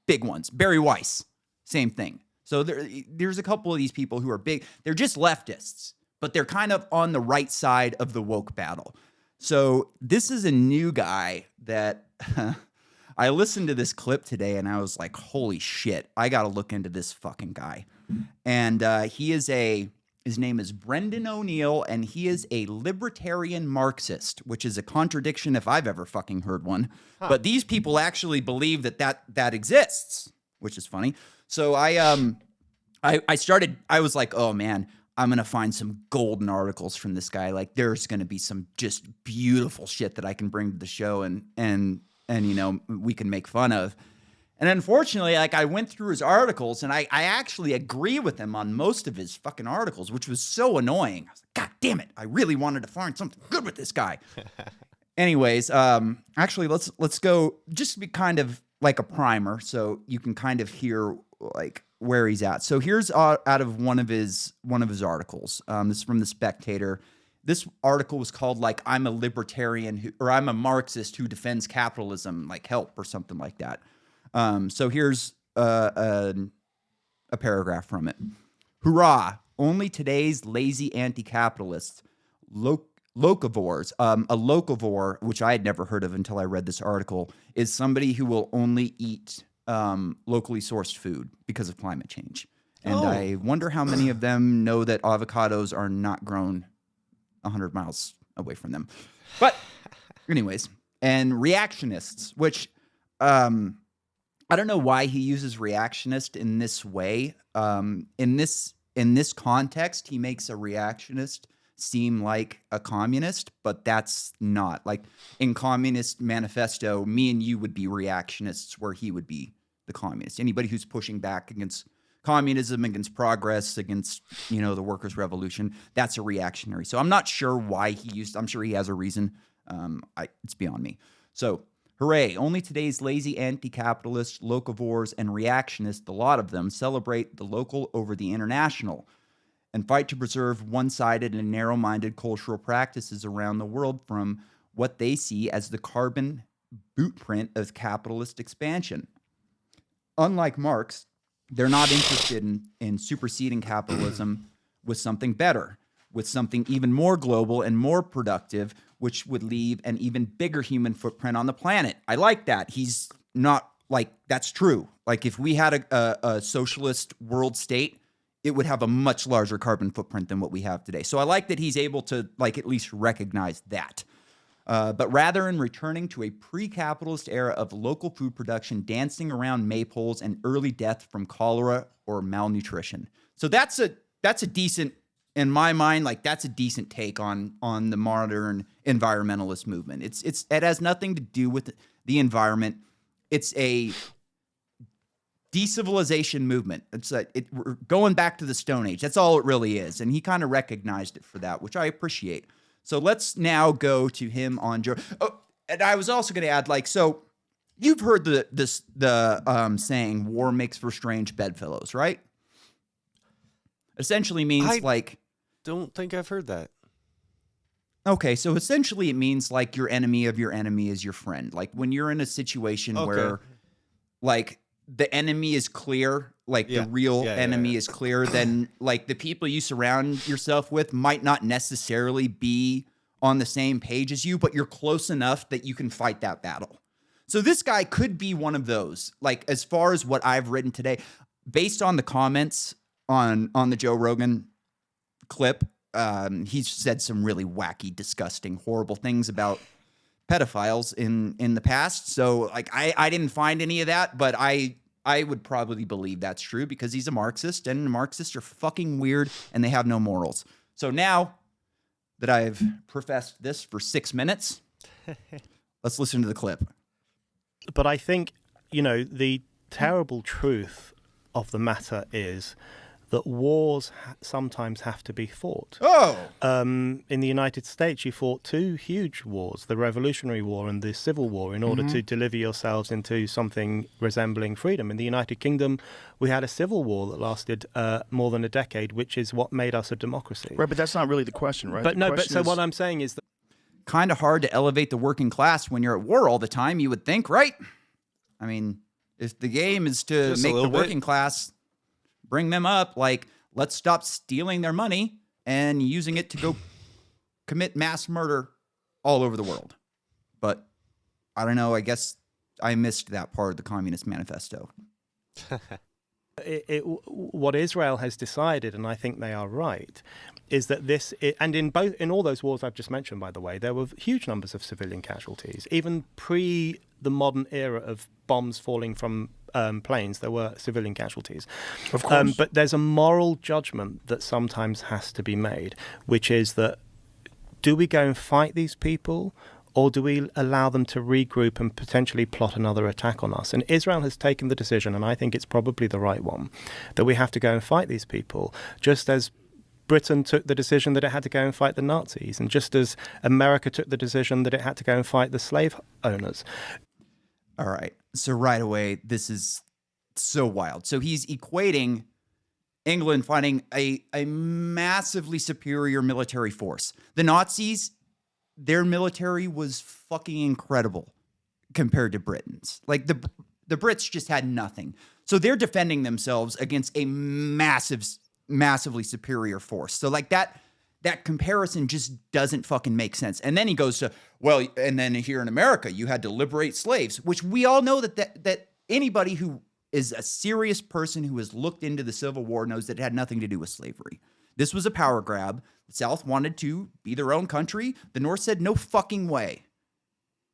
Speaker 2: big ones. Barry Weiss, same thing. So there's a couple of these people who are big. They're just leftists, but they're kind of on the right side of the woke battle. So this is a new guy that I listened to this clip today and I was like, holy shit, I got to look into this fucking guy. And his name is Brendan O'Neill, and he is a libertarian Marxist, which is a contradiction if I've ever fucking heard one. Huh. But these people actually believe that exists, which is funny. So I was like, oh man, I'm gonna find some golden articles from this guy. Like there's gonna be some just beautiful shit that I can bring to the show and we can make fun of. And unfortunately, like I went through his articles and I actually agree with him on most of his fucking articles, which was so annoying. I was like, God damn it. I really wanted to find something good with this guy. Anyways, actually let's go just to be kind of like a primer so you can kind of hear like where he's at. So here's out of one of his articles. This is from The Spectator. This article was called like I'm a libertarian or I'm a Marxist who defends capitalism, like help or something like that. So here's a paragraph from it. Hurrah! Only today's lazy anti-capitalists, locavores. A locavore, which I had never heard of until I read this article, is somebody who will only eat locally sourced food because of climate change. And I wonder how many of them know that avocados are not grown 100 miles away from them. But anyways, and reactionists, which I don't know why he uses reactionist in this way. In this context, he makes a reactionist seem like a communist, but that's not. Like in Communist Manifesto, me and you would be reactionists where he would be the communist. Anybody who's pushing back against communism, against progress, against, the workers' revolution, that's a reactionary. So I'm not sure why I'm sure he has a reason. It's beyond me. So hooray, only today's lazy anti-capitalists, locavores, and reactionists, a lot of them, celebrate the local over the international and fight to preserve one-sided and narrow-minded cultural practices around the world from what they see as the carbon bootprint of capitalist expansion. Unlike Marx, they're not interested in superseding capitalism with something better, with something even more global and more productive, which would leave an even bigger human footprint on the planet. I like that. He's not like, that's true. Like if we had a socialist world state, it would have a much larger carbon footprint than what we have today. So I like that he's able to like at least recognize that. But rather in returning to a pre-capitalist era of local food production, dancing around maypoles, and early death from cholera or malnutrition. So that's a decent, in my mind, like that's a decent take on the modern environmentalist movement. It has nothing to do with the environment. It's a decivilization movement. We're going back to the Stone Age. That's all it really is. And he kind of recognized it for that, which I appreciate. So let's now go to him on Joe. Oh, and I was also going to add, like, so You've heard the saying "war makes for strange bedfellows," right? Essentially means
Speaker 3: Don't think I've heard that.
Speaker 2: Okay, so essentially it means like your enemy of your enemy is your friend. Like when you're in a situation where like the enemy is clear, like the real enemy is clear, then like the people you surround yourself with might not necessarily be on the same page as you, but you're close enough that you can fight that battle. So this guy could be one of those. Like as far as what I've written today, based on the comments on the Joe Rogan clip, he's said some really wacky, disgusting, horrible things about pedophiles in the past. So like I didn't find any of that, but I would probably believe that's true because he's a Marxist, and Marxists are fucking weird and they have no morals. So now that I've professed this for 6 minutes, let's listen to the clip.
Speaker 10: But I think, you know, the terrible truth of the matter is that wars sometimes have to be fought. In the United States, you fought 2 huge wars, the Revolutionary War and the Civil War, in order to deliver yourselves into something resembling freedom. In the United Kingdom, we had a civil war that lasted more than a decade, which is what made us a democracy.
Speaker 11: Right, but that's not really the question, right?
Speaker 10: But so what I'm saying is that
Speaker 2: kind of hard to elevate the working class when you're at war all the time, you would think, right? I mean, if the game is to make the working class, bring them up, like, let's stop stealing their money and using it to go commit mass murder all over the world. But I don't know, I guess I missed that part of the Communist Manifesto.
Speaker 10: What Israel has decided, and I think they are right, is that in all those wars I've just mentioned, by the way, there were huge numbers of civilian casualties. Even pre the modern era of bombs falling from planes, there were civilian casualties.
Speaker 11: Of course.
Speaker 10: But there's a moral judgment that sometimes has to be made, which is that do we go and fight these people, or do we allow them to regroup and potentially plot another attack on us? And Israel has taken the decision, and I think it's probably the right one, that we have to go and fight these people, just as Britain took the decision that it had to go and fight the Nazis, and just as America took the decision that it had to go and fight the slave owners.
Speaker 2: All right. So right away, this is so wild. So he's equating England fighting a massively superior military force. The Nazis, their military was fucking incredible compared to Britain's. Like the Brits just had nothing. So they're defending themselves against a massively superior force. So like that comparison just doesn't fucking make sense. And then he goes to, well, and then here in America, you had to liberate slaves, which we all know that anybody who is a serious person who has looked into the Civil War knows that it had nothing to do with slavery. This was a power grab. The South wanted to be their own country. The North said, no fucking way.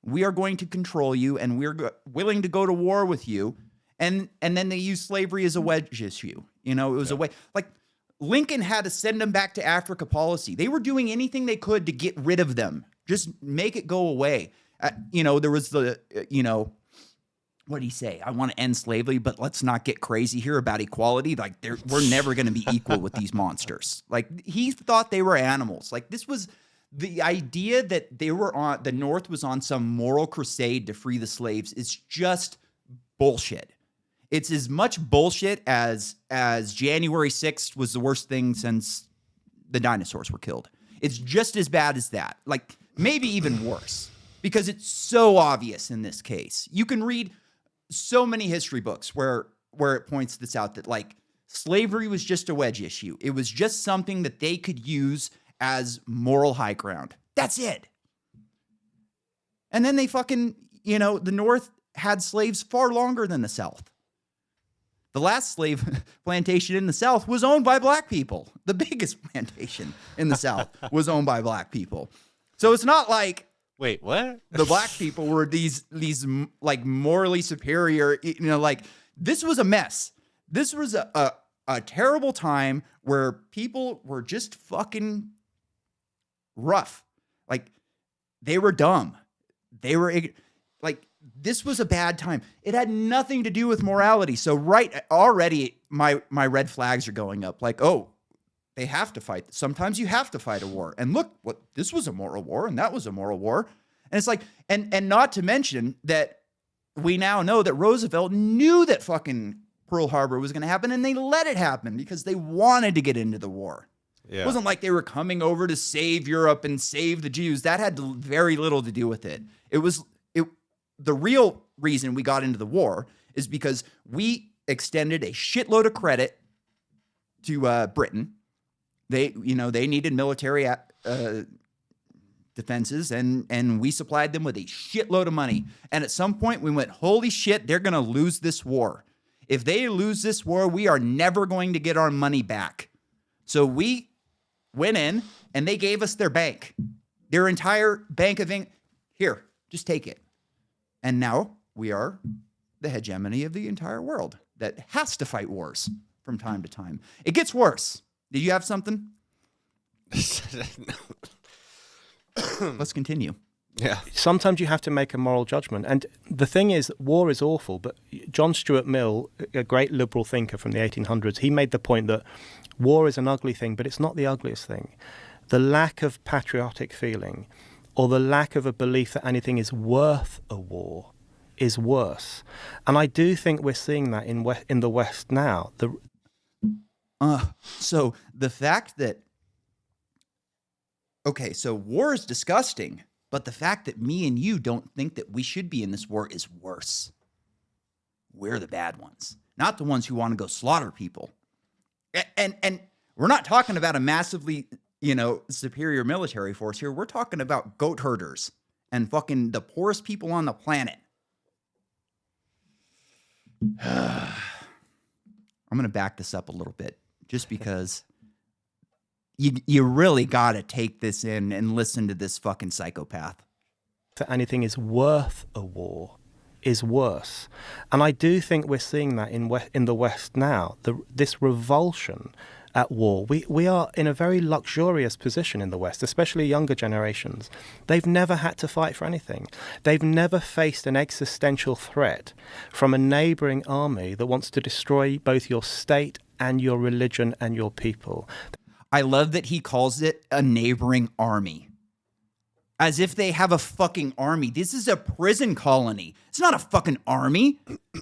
Speaker 2: We are going to control you, and we're willing to go to war with you. And then they used slavery as a wedge issue. You know, it was a way, like, Lincoln had to send them back to Africa policy. They were doing anything they could to get rid of them. Just make it go away. There was the, what did he say? I want to end slavery, but let's not get crazy here about equality. Like, we're never going to be equal with these monsters. Like, he thought they were animals. Like, this was the idea that the North was on some moral crusade to free the slaves is just bullshit. It's as much bullshit as January 6th was the worst thing since the dinosaurs were killed. It's just as bad as that. Like, maybe even worse, because it's so obvious in this case. You can read so many history books where it points this out, that like slavery was just a wedge issue. It was just something that they could use as moral high ground. That's it. And then they fucking, the North had slaves far longer than the South. The last slave plantation in the South was owned by black people. The biggest plantation in the South was owned by black people. So it's not like,
Speaker 3: wait, what?
Speaker 2: The black people were these like morally superior, like this was a mess. This was a terrible time where people were just fucking rough. Like, they were dumb. They were like, this was a bad time. It had nothing to do with morality. So already my red flags are going up. Like, oh, they have to fight. Sometimes you have to fight a war. And look, this was a moral war and that was a moral war. And it's like, and not to mention that we now know that Roosevelt knew that fucking Pearl Harbor was going to happen, and they let it happen because they wanted to get into the war.
Speaker 3: Yeah.
Speaker 2: It wasn't like they were coming over to save Europe and save the Jews. That had very little to do with it. The real reason we got into the war is because we extended a shitload of credit to Britain. They needed military defenses, and we supplied them with a shitload of money. And at some point, we went, holy shit, they're going to lose this war. If they lose this war, we are never going to get our money back. So we went in, and they gave us their bank, their entire bank of here, just take it. And now we are the hegemony of the entire world that has to fight wars from time to time. It gets worse. Did you have something? Let's continue.
Speaker 3: Yeah.
Speaker 10: Sometimes you have to make a moral judgment. And the thing is, war is awful. But John Stuart Mill, a great liberal thinker from the 1800s, he made the point that war is an ugly thing, but it's not the ugliest thing. The lack of patriotic feeling or the lack of a belief that anything is worth a war is worse. And I do think we're seeing that in the West now.
Speaker 2: So the fact that, okay, so war is disgusting, but the fact that me and you don't think that we should be in this war is worse. We're the bad ones, not the ones who want to go slaughter people. And we're not talking about a massively, superior military force here. We're talking about goat herders and fucking the poorest people on the planet. I'm going to back this up a little bit just because you really got to take this in and listen to this fucking psychopath.
Speaker 10: That anything is worth a war is worse. And I do think we're seeing that in the West now. This revulsion at war. We are in a very luxurious position in the West, especially younger generations. They've never had to fight for anything. They've never faced an existential threat from a neighboring army that wants to destroy both your state and your religion and your people.
Speaker 2: I love that he calls it a neighboring army. As if they have a fucking army. This is a prison colony. It's not a fucking army.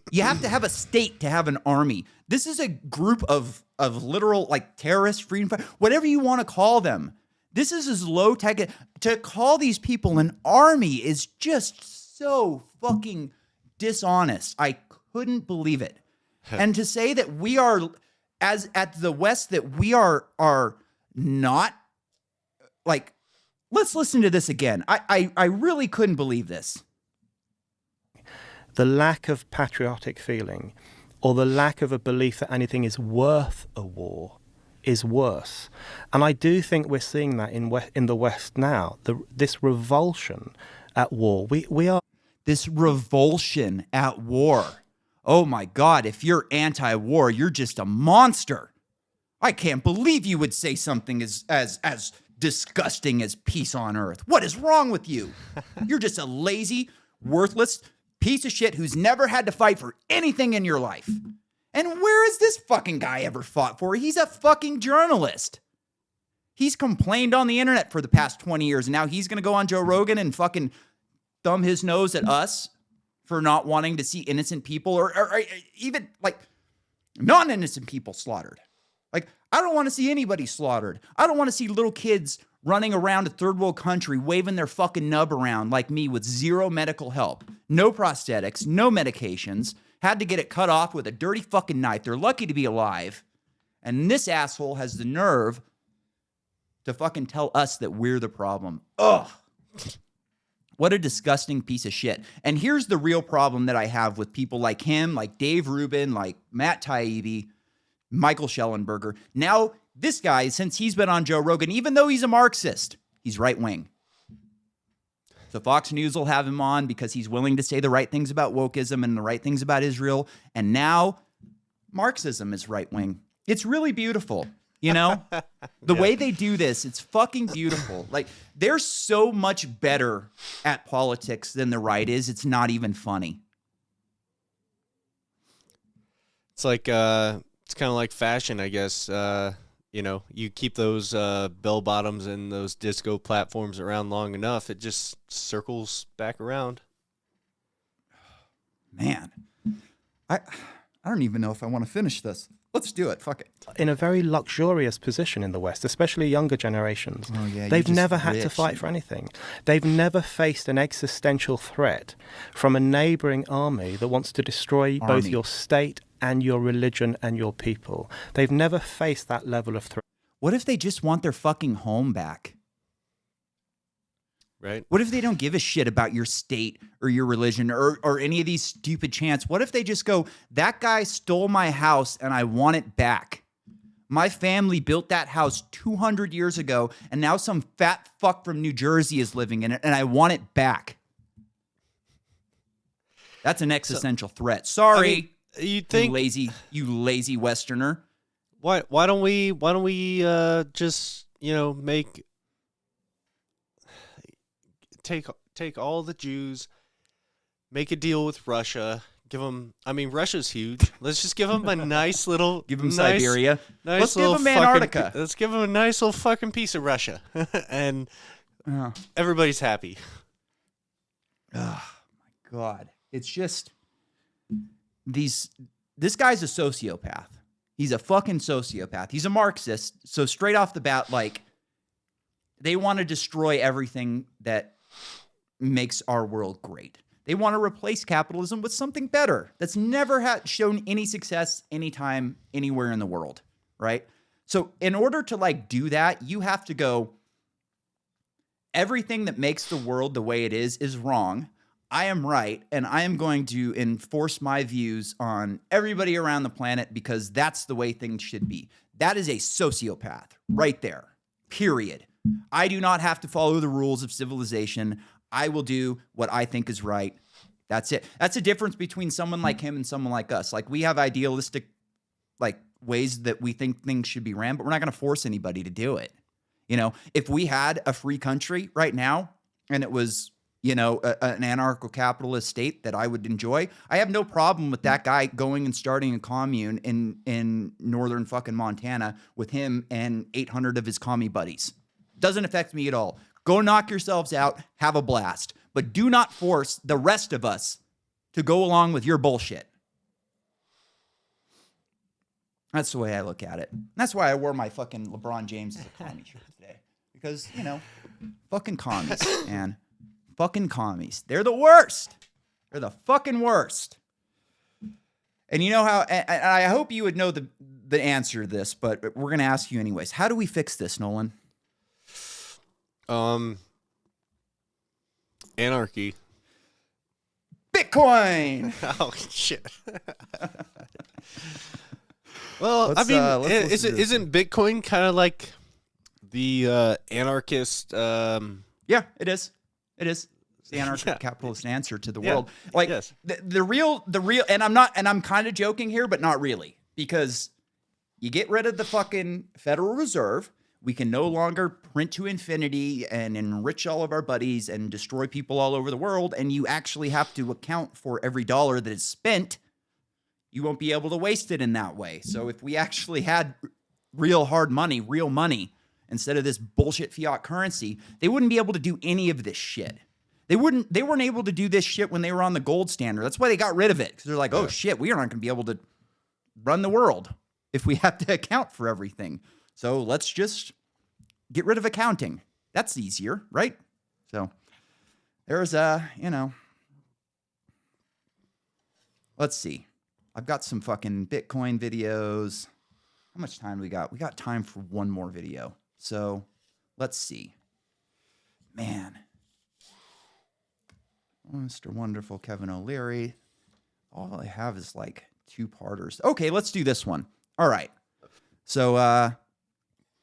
Speaker 2: You have to have a state to have an army. This is a group of literal, like, terrorists, freedom fighters, whatever you want to call them. This is as low tech. To call these people an army is just so fucking dishonest. I couldn't believe it. And to say that we are, as at the West, that we are not, like, let's listen to this again. I really couldn't believe this.
Speaker 10: The lack of patriotic feeling or the lack of a belief that anything is worth a war is worse. And I do think we're seeing that in the West now. This revulsion at war. We are...
Speaker 2: This revulsion at war. Oh my God, if you're anti-war, you're just a monster. I can't believe you would say something as disgusting as peace on earth. What is wrong with you? You're just a lazy, worthless piece of shit who's never had to fight for anything in your life. And where has this fucking guy ever fought for? He's a fucking journalist. He's complained on the internet for the past 20 years, and now he's going to go on Joe Rogan and fucking thumb his nose at us for not wanting to see innocent people or even, like, non-innocent people slaughtered. Like, I don't want to see anybody slaughtered. I don't want to see little kids running around a third world country waving their fucking nub around like me with zero medical help, no prosthetics, no medications, had to get it cut off with a dirty fucking knife. They're lucky to be alive. And this asshole has the nerve to fucking tell us that we're the problem. Ugh. What a disgusting piece of shit. And here's the real problem that I have with people like him, like Dave Rubin, like Matt Taibbi, Michael Schellenberger. Now, this guy, since he's been on Joe Rogan, even though he's a Marxist, he's right-wing. So Fox News will have him on because he's willing to say the right things about wokeism and the right things about Israel. And now Marxism is right-wing. It's really beautiful, you know? The way they do this, it's fucking beautiful. Like, they're so much better at politics than the right is. It's not even funny.
Speaker 3: It's like, it's kind of like fashion, I guess. You keep those bell bottoms and those disco platforms around long enough, it just circles back around.
Speaker 2: Man, I don't even know if I want to finish this. Let's do it. Fuck it.
Speaker 10: In a very luxurious position in the West, especially younger generations.
Speaker 2: Oh, yeah,
Speaker 10: They've
Speaker 2: you're
Speaker 10: never
Speaker 2: just
Speaker 10: had to
Speaker 2: rich.
Speaker 10: fight for anything. They've never faced an existential threat from a neighboring army that wants to destroy both
Speaker 2: Army.
Speaker 10: your state and your religion and your people. They've never faced that level of threat.
Speaker 2: What if they just want their fucking home back?
Speaker 3: Right.
Speaker 2: What if they don't give a shit about your state or your religion or any of these stupid chants? What if they just go, that guy stole my house and I want it back? My family built that house 200 years ago and now some fat fuck from New Jersey is living in it and I want it back. That's an existential threat. Sorry.
Speaker 3: I mean, you think
Speaker 2: you lazy Westerner.
Speaker 3: why don't we just take all the Jews, make a deal with Russia, give them. I mean, Russia's huge. Let's just give them a nice little.
Speaker 2: Give them Siberia.
Speaker 3: Nice
Speaker 2: Let's give
Speaker 3: little
Speaker 2: them Antarctica.
Speaker 3: Let's give them a nice little fucking piece of Russia, and everybody's happy.
Speaker 2: Oh my God. It's just this guy's a sociopath. He's a fucking sociopath. He's a Marxist. So straight off the bat, like, they want to destroy everything that makes our world great. They want to replace capitalism with something better that's never shown any success anytime, anywhere in the world, right? So in order to like do that, you have to go, everything that makes the world the way it is wrong. I am right, and I am going to enforce my views on everybody around the planet because that's the way things should be. That is a sociopath right there, period. I do not have to follow the rules of civilization. I will do what I think is right. That's it. That's the difference between someone like him and someone like us. Like, we have idealistic like ways that we think things should be ran, but we're not going to force anybody to do it. You know, if we had a free country right now and it was, you know, an anarcho-capitalist state that I would enjoy, I have no problem with that guy going and starting a commune in northern fucking Montana with him and 800 of his commie buddies. Doesn't affect me at all. Go knock yourselves out, have a blast, but do not force the rest of us to go along with your bullshit. That's the way I look at it. That's why I wore my fucking LeBron James as a commie shirt today. Because, you know, fucking commies, man. Fucking commies. They're the worst. They're the fucking worst. And you know how, and I hope you would know the answer to this, but we're going to ask you anyways. How do we fix this, Nolan?
Speaker 3: Anarchy.
Speaker 2: Bitcoin.
Speaker 3: Oh shit. Well, I mean, isn't Bitcoin kind of like the anarchist?
Speaker 2: Yeah, it is. It is. It's the anarcho-capitalist answer to the world. Like,
Speaker 3: yes.
Speaker 2: the real, and I'm kind of joking here, but not really, because you get rid of the fucking Federal Reserve. We can no longer print to infinity and enrich all of our buddies and destroy people all over the world. And you actually have to account for every dollar that is spent. You won't be able to waste it in that way. So if we actually had real hard money, real money, instead of this bullshit fiat currency, they wouldn't be able to do any of this shit. They weren't able to do this shit when they were on the gold standard. That's why they got rid of it. Because they're like, oh shit, we are not going to be able to run the world if we have to account for everything. So let's just get rid of accounting. That's easier, right? So there's let's see. I've got some fucking Bitcoin videos. How much time do we got? We got time for one more video. So let's see. Man. Mr. Wonderful Kevin O'Leary. All I have is like two-parters. Okay, let's do this one. All right. So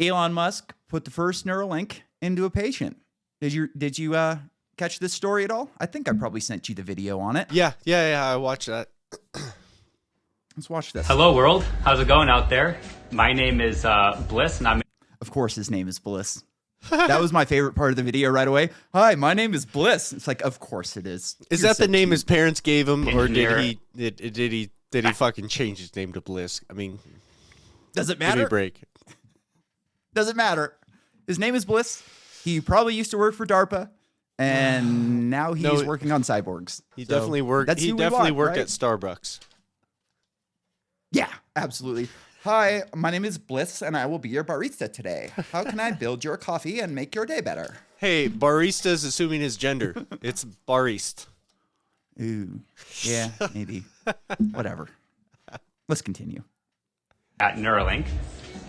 Speaker 2: Elon Musk put the first Neuralink into a patient. Did you catch this story at all? I think I probably sent you the video on it.
Speaker 3: Yeah, I watched that.
Speaker 2: Let's watch this.
Speaker 12: Hello, world. How's it going out there? My name is Bliss, and I'm...
Speaker 2: Of course his name is Bliss. That was my favorite part of the video right away. Hi, my name is Bliss. It's like, of course it is.
Speaker 3: Is that the name his parents gave him, or did he fucking change his name to Bliss? I mean,
Speaker 2: does it matter?
Speaker 3: Give me a break.
Speaker 2: Doesn't matter. His name is Bliss. He probably used to work for DARPA, And now he's working on cyborgs.
Speaker 3: He
Speaker 2: So
Speaker 3: definitely worked.
Speaker 2: that's
Speaker 3: He
Speaker 2: who we
Speaker 3: definitely
Speaker 2: want,
Speaker 3: worked
Speaker 2: right?
Speaker 3: at Starbucks.
Speaker 2: Yeah, absolutely. Hi, my name is Bliss, and I will be your barista today. How can I build your coffee and make your day better?
Speaker 3: Hey, barista's assuming his gender. It's barist.
Speaker 2: Ooh, yeah, maybe. Whatever. Let's continue.
Speaker 12: At Neuralink.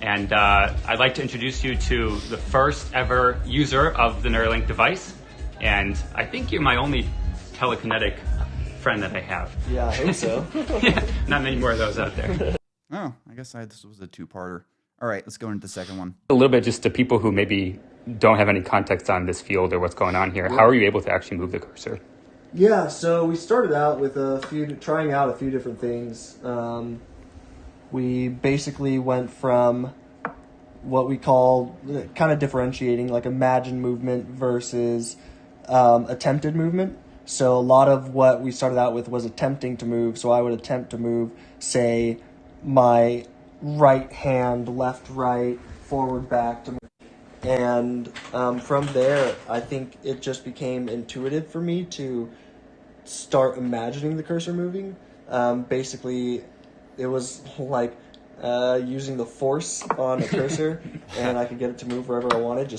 Speaker 12: And I'd like to introduce you to the first ever user of the Neuralink device. And I think you're my only telekinetic friend that I have.
Speaker 13: Yeah, I think so.
Speaker 12: Yeah, not many more of those out there.
Speaker 2: Oh, I guess this was a two-parter. All right, let's go into the second one.
Speaker 12: A little bit just to people who maybe don't have any context on this field or what's going on here. How are you able to actually move the cursor?
Speaker 13: Yeah, so we started out with trying out a few different things. We basically went from what we call kind of differentiating, like imagined movement versus attempted movement. So a lot of what we started out with was attempting to move. So I would attempt to move, say, my right hand, left, right, forward, back to move. And from there, I think it just became intuitive for me to start imagining the cursor moving. Basically, it was like using the force on a cursor, and I could get it to move wherever I wanted.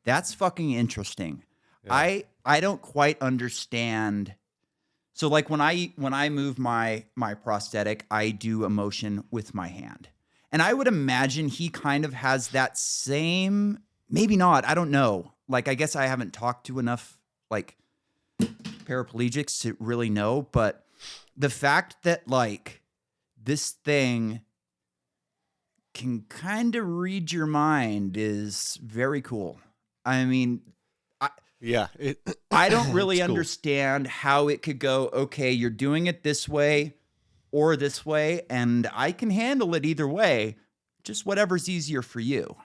Speaker 2: That's fucking interesting. Yeah. I don't quite understand. So like when I move my prosthetic, I do a motion with my hand. And I would imagine he kind of has that same, maybe not, I don't know. Like, I guess I haven't talked to enough, like, paraplegics to really know. But the fact that, like, this thing can kind of read your mind is very cool. I mean, I don't really understand how it could go, okay, you're doing it this way or this way, and I can handle it either way, just whatever's easier for you.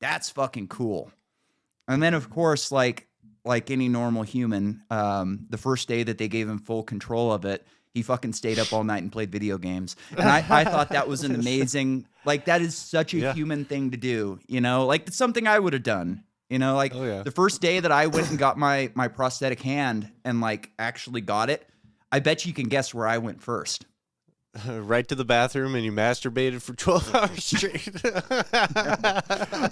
Speaker 2: That's fucking cool. And then, of course, like any normal human, the first day that they gave him full control of it, he fucking stayed up all night and played video games. And I thought that was an amazing, like, that is such a human thing to do, you know? Like, it's something I would have done, you know? Like, the first day that I went and got my prosthetic hand and, like, actually got it, I bet you can guess where I went first.
Speaker 3: Right to the bathroom, and you masturbated for 12 hours straight.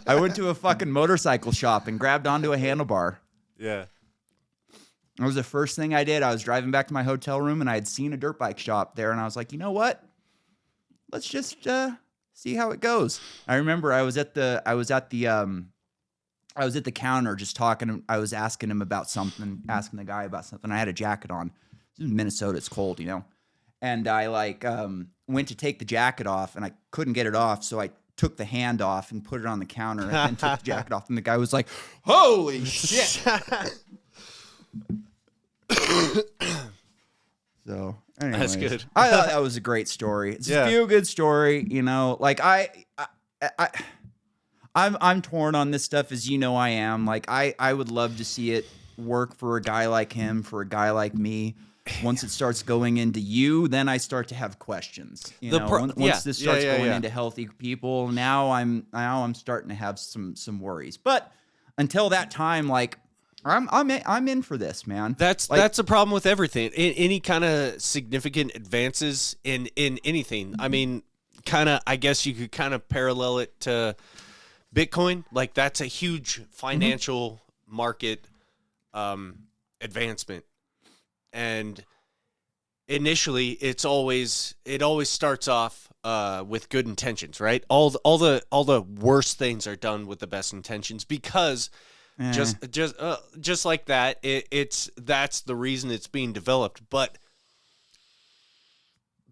Speaker 2: I went to a fucking motorcycle shop and grabbed onto a handlebar.
Speaker 3: Yeah.
Speaker 2: That was the first thing I did. I was driving back to my hotel room, and I had seen a dirt bike shop there, and I was like, you know what? Let's just see how it goes. I remember I was at the counter just talking. I was asking the guy about something. I had a jacket on. This is Minnesota. It's cold, you know. And I went to take the jacket off, and I couldn't get it off, so I took the hand off and put it on the counter, and then took the jacket off, and the guy was like, "Holy shit!" So, anyways,
Speaker 3: that's good.
Speaker 2: I thought that was a great story. It's a feel-good story, you know. Like I'm torn on this stuff, as you know I am. Like I would love to see it work for a guy like him, for a guy like me. Once it starts going into you, then I start to have questions. You know, once this starts going into healthy people, now I'm starting to have some worries. But until that time, like I'm in for this, man.
Speaker 3: That's a problem with everything. Any kind of significant advances in anything. I mean, I guess you could kind of parallel it to Bitcoin. Like, that's a huge financial market advancement. And initially, it always starts off with good intentions, right? All the worst things are done with the best intentions, because just like that, that's the reason it's being developed. But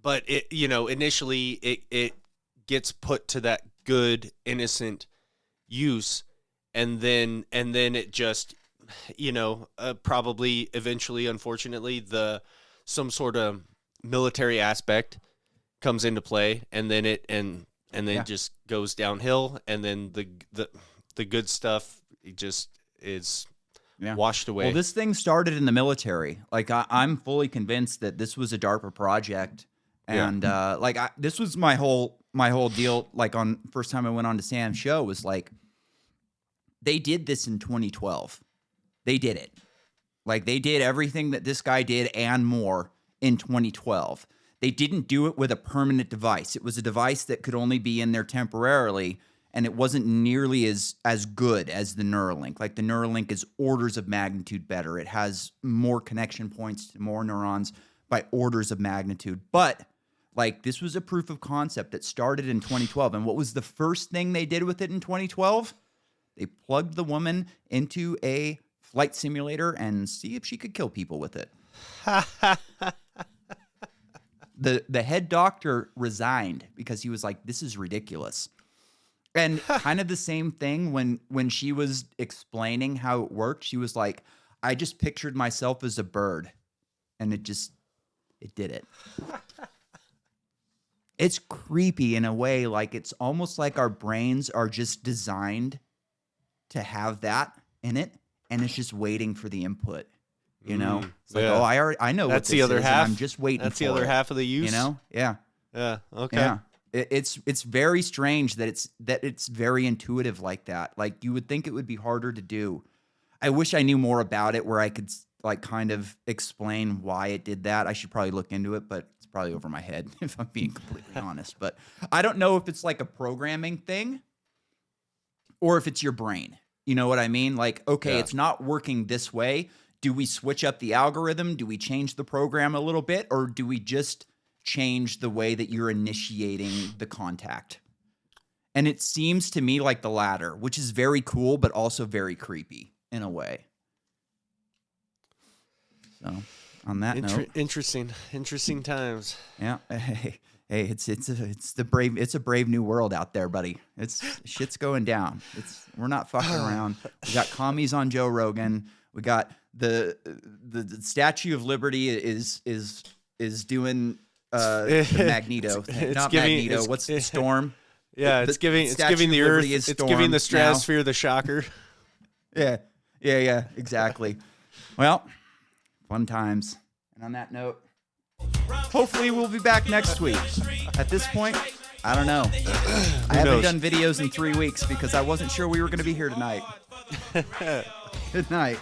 Speaker 3: it, you know, initially it gets put to that good innocent use, and then it just, you know, probably eventually, unfortunately, some sort of military aspect comes into play, and then it just goes downhill, and then the good stuff just is washed away.
Speaker 2: Well, this thing started in the military. Like, I'm fully convinced that this was a DARPA project, and this was my whole deal. Like, on first time I went on to Sam's show was like, they did this in 2012. They did it. Like, they did everything that this guy did and more in 2012. They didn't do it with a permanent device. It was a device that could only be in there temporarily, and it wasn't nearly as good as the Neuralink. Like, the Neuralink is orders of magnitude better. It has more connection points to more neurons by orders of magnitude. But, like, this was a proof of concept that started in 2012. And what was the first thing they did with it in 2012? They plugged the woman into a flight simulator and see if she could kill people with it. The head doctor resigned because he was like, this is ridiculous. And kind of the same thing when she was explaining how it worked, she was like, I just pictured myself as a bird, and it did it. It's creepy in a way, like it's almost like our brains are just designed to have that in it, and it's just waiting for the input. You know, it's like, oh, I know
Speaker 3: that's
Speaker 2: what
Speaker 3: the
Speaker 2: this
Speaker 3: other
Speaker 2: is,
Speaker 3: half.
Speaker 2: and I'm just waiting.
Speaker 3: That's
Speaker 2: for
Speaker 3: the other
Speaker 2: it.
Speaker 3: half of the use.
Speaker 2: You know, yeah.
Speaker 3: Okay.
Speaker 2: Yeah. It's very strange that it's very intuitive like that. Like, you would think it would be harder to do. I wish I knew more about it where I could like kind of explain why it did that. I should probably look into it, but it's probably over my head if I'm being completely honest. But I don't know if it's like a programming thing or if it's your brain. You know what I mean? Like, okay, it's not working this way. Do we switch up the algorithm? Do we change the program a little bit? Or do we just change the way that you're initiating the contact? And it seems to me like the latter, which is very cool, but also very creepy in a way. So on that note,
Speaker 3: interesting times.
Speaker 2: Yeah. Hey, it's a brave new world out there, buddy. Shit's going down. We're not fucking around. We got commies on Joe Rogan. We got the Statue of Liberty is doing the Magneto thing. Not Magneto. What's the storm?
Speaker 3: Yeah, it's giving the Earth. It's giving the stratosphere the shocker.
Speaker 2: Yeah, exactly. Well, fun times. And on that note, hopefully we'll be back next week. At this point, I don't know. I haven't done videos in 3 weeks because I wasn't sure we were going to be here tonight. Good night.